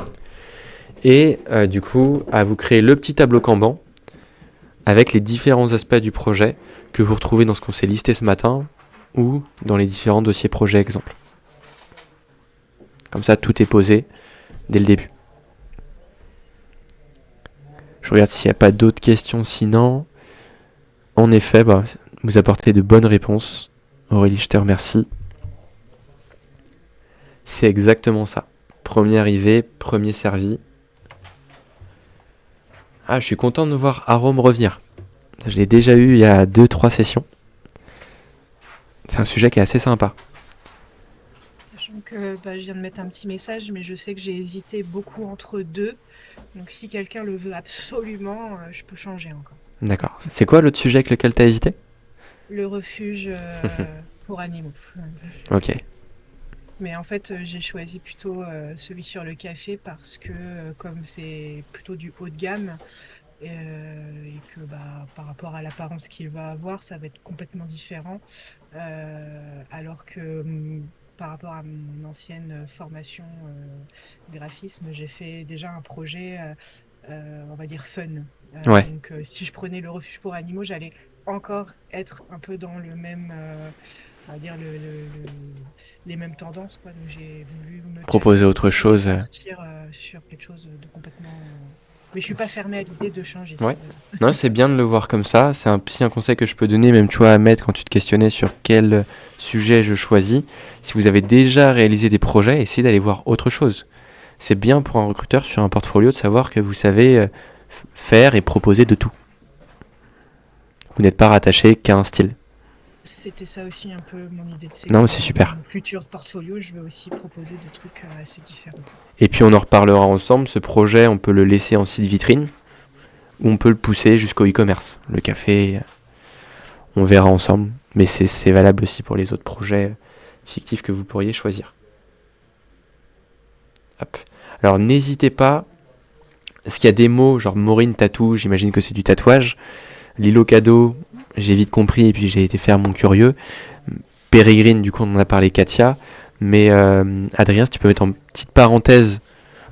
Et du coup, à vous créer le petit tableau Kanban avec les différents aspects du projet que vous retrouvez dans ce qu'on s'est listé ce matin ou dans les différents dossiers projets exemples. Comme ça, tout est posé dès le début. Je regarde s'il n'y a pas d'autres questions, sinon, en effet, vous apportez de bonnes réponses. Aurélie, je te remercie. C'est exactement ça. Premier arrivé, premier servi. Ah, je suis content de voir Arome revenir. Je l'ai déjà eu il y a 2-3 sessions. C'est un sujet qui est assez sympa. Sachant que je viens de mettre un petit message, mais je sais que j'ai hésité beaucoup entre deux. Donc si quelqu'un le veut absolument, je peux changer encore. D'accord. C'est quoi l'autre sujet avec lequel tu as hésité? Le refuge pour animaux. Ok. Mais en fait, j'ai choisi plutôt celui sur le café parce que comme c'est plutôt du haut de gamme et que par rapport à l'apparence qu'il va avoir, ça va être complètement différent. Alors que par rapport à mon ancienne formation graphisme, j'ai fait déjà un projet, on va dire fun. Ouais. Donc si je prenais le refuge pour animaux, j'allais encore être un peu dans le même, on va dire les mêmes tendances, quoi. Donc j'ai voulu me Proposer challenger autre et chose. partir sur quelque chose de complètement. Mais je suis pas fermée à l'idée de changer. Ouais. Si Non, c'est bien de le voir comme ça. C'est un conseil que je peux donner, même tu vois, à mettre quand tu te questionnais sur quel sujet je choisis. Si vous avez déjà réalisé des projets, essayez d'aller voir autre chose. C'est bien pour un recruteur sur un portfolio de savoir que vous savez faire et proposer de tout. Vous n'êtes pas rattaché qu'à un style. C'était ça aussi un peu mon idée. Non, mais que c'est dans super. mon futur portfolio, je veux aussi proposer des trucs assez différents. Et puis on en reparlera ensemble. Ce projet, on peut le laisser en site vitrine ou on peut le pousser jusqu'au e-commerce. Le café, on verra ensemble. Mais c'est valable aussi pour les autres projets fictifs que vous pourriez choisir. Hop. Alors n'hésitez pas. Est-ce qu'il y a des mots, genre Maureen tatou, j'imagine que c'est du tatouage. Lilo cadeau, j'ai vite compris et puis j'ai été faire mon curieux. Pérégrine, du coup on en a parlé Katia. Mais Adrien, si tu peux mettre en petite parenthèse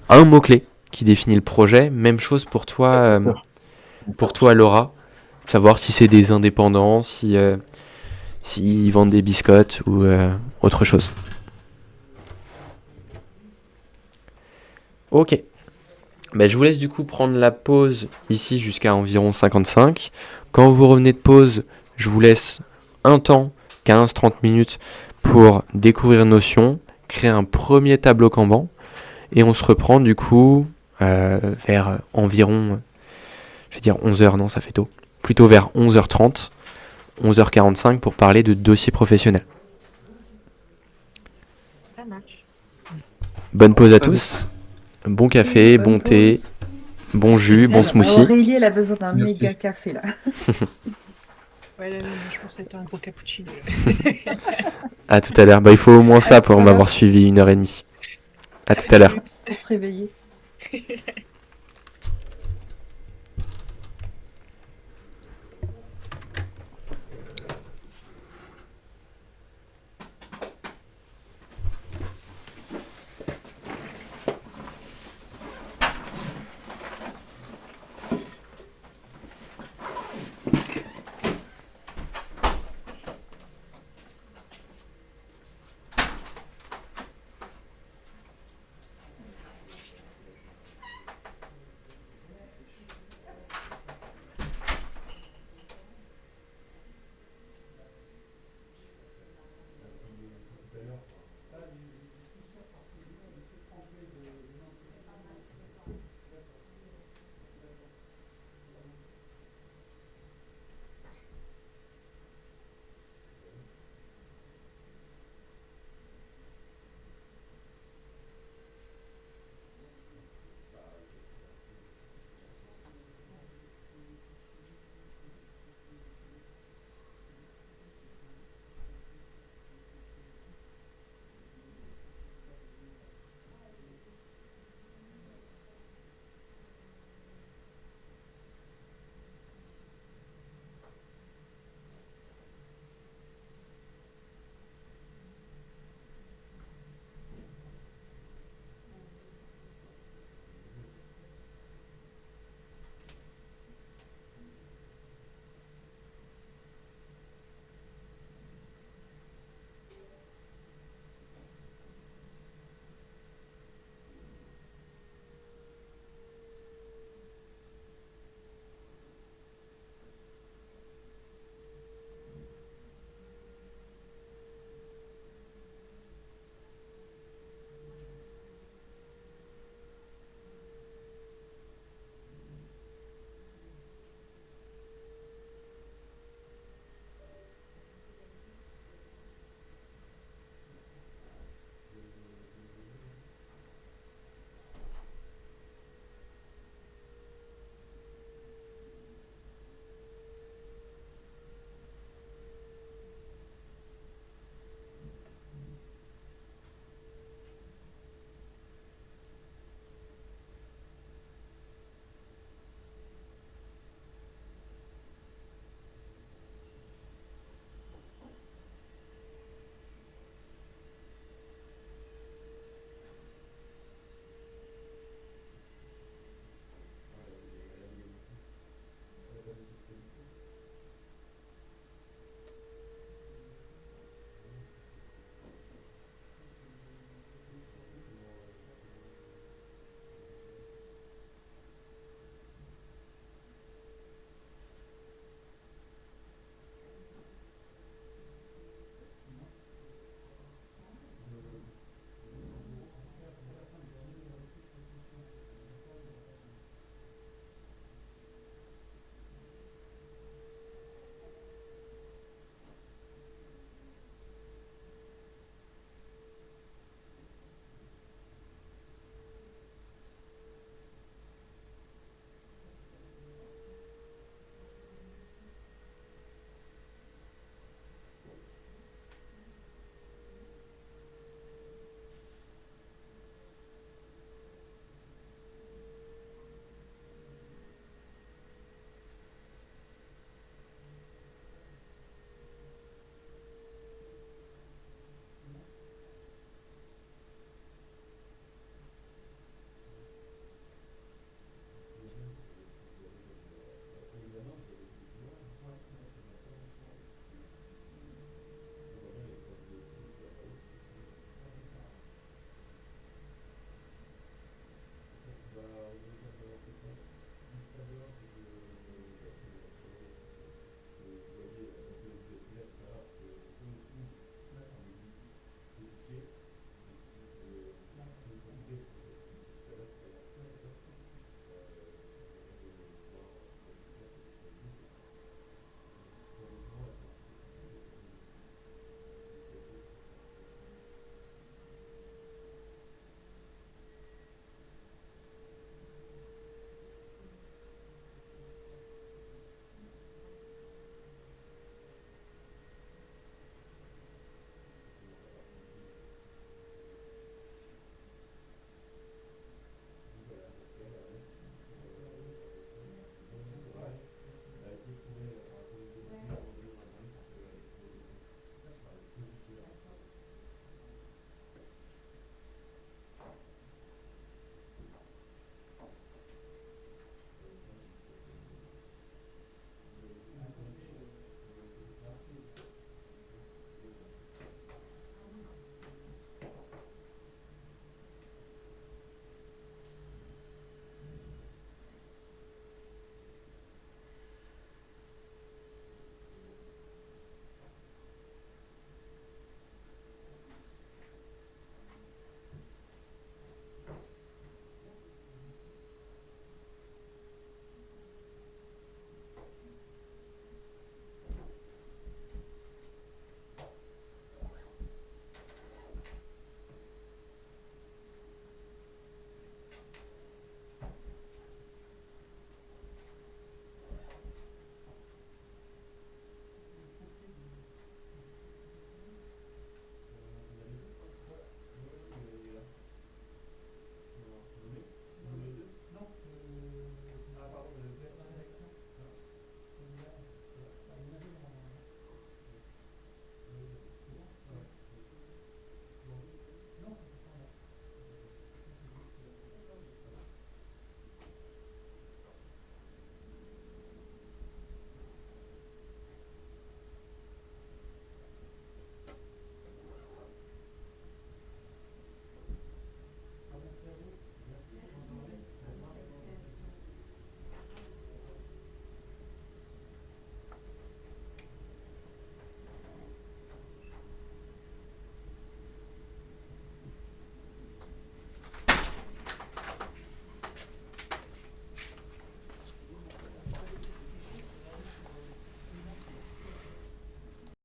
un mot-clé qui définit le projet. Même chose pour toi, Laura. Savoir si c'est des indépendants, s'ils vendent des biscottes ou autre chose. Ok. Ben, je vous laisse du coup prendre la pause ici jusqu'à environ 55. Quand vous revenez de pause, je vous laisse un temps, 15-30 minutes, pour découvrir Notion, créer un premier tableau Kanban, et on se reprend du coup vers environ, je vais dire 11h, non ça fait tôt, plutôt vers 11h30, 11h45 pour parler de dossier professionnel. Ça marche. Bonne pause à tous. Bon café, Oui, bon bonne thé, pause. bon jus, bon smoothie. Aurélie, elle a besoin d'un Merci. méga café là. Ouais, là, non, moi, je pense que c'était un gros cappuccino. À tout à l'heure. Bah, il faut au moins ça À tout pour à m'avoir l'heure. suivi 1h30. À tout à l'heure. Pour se réveiller.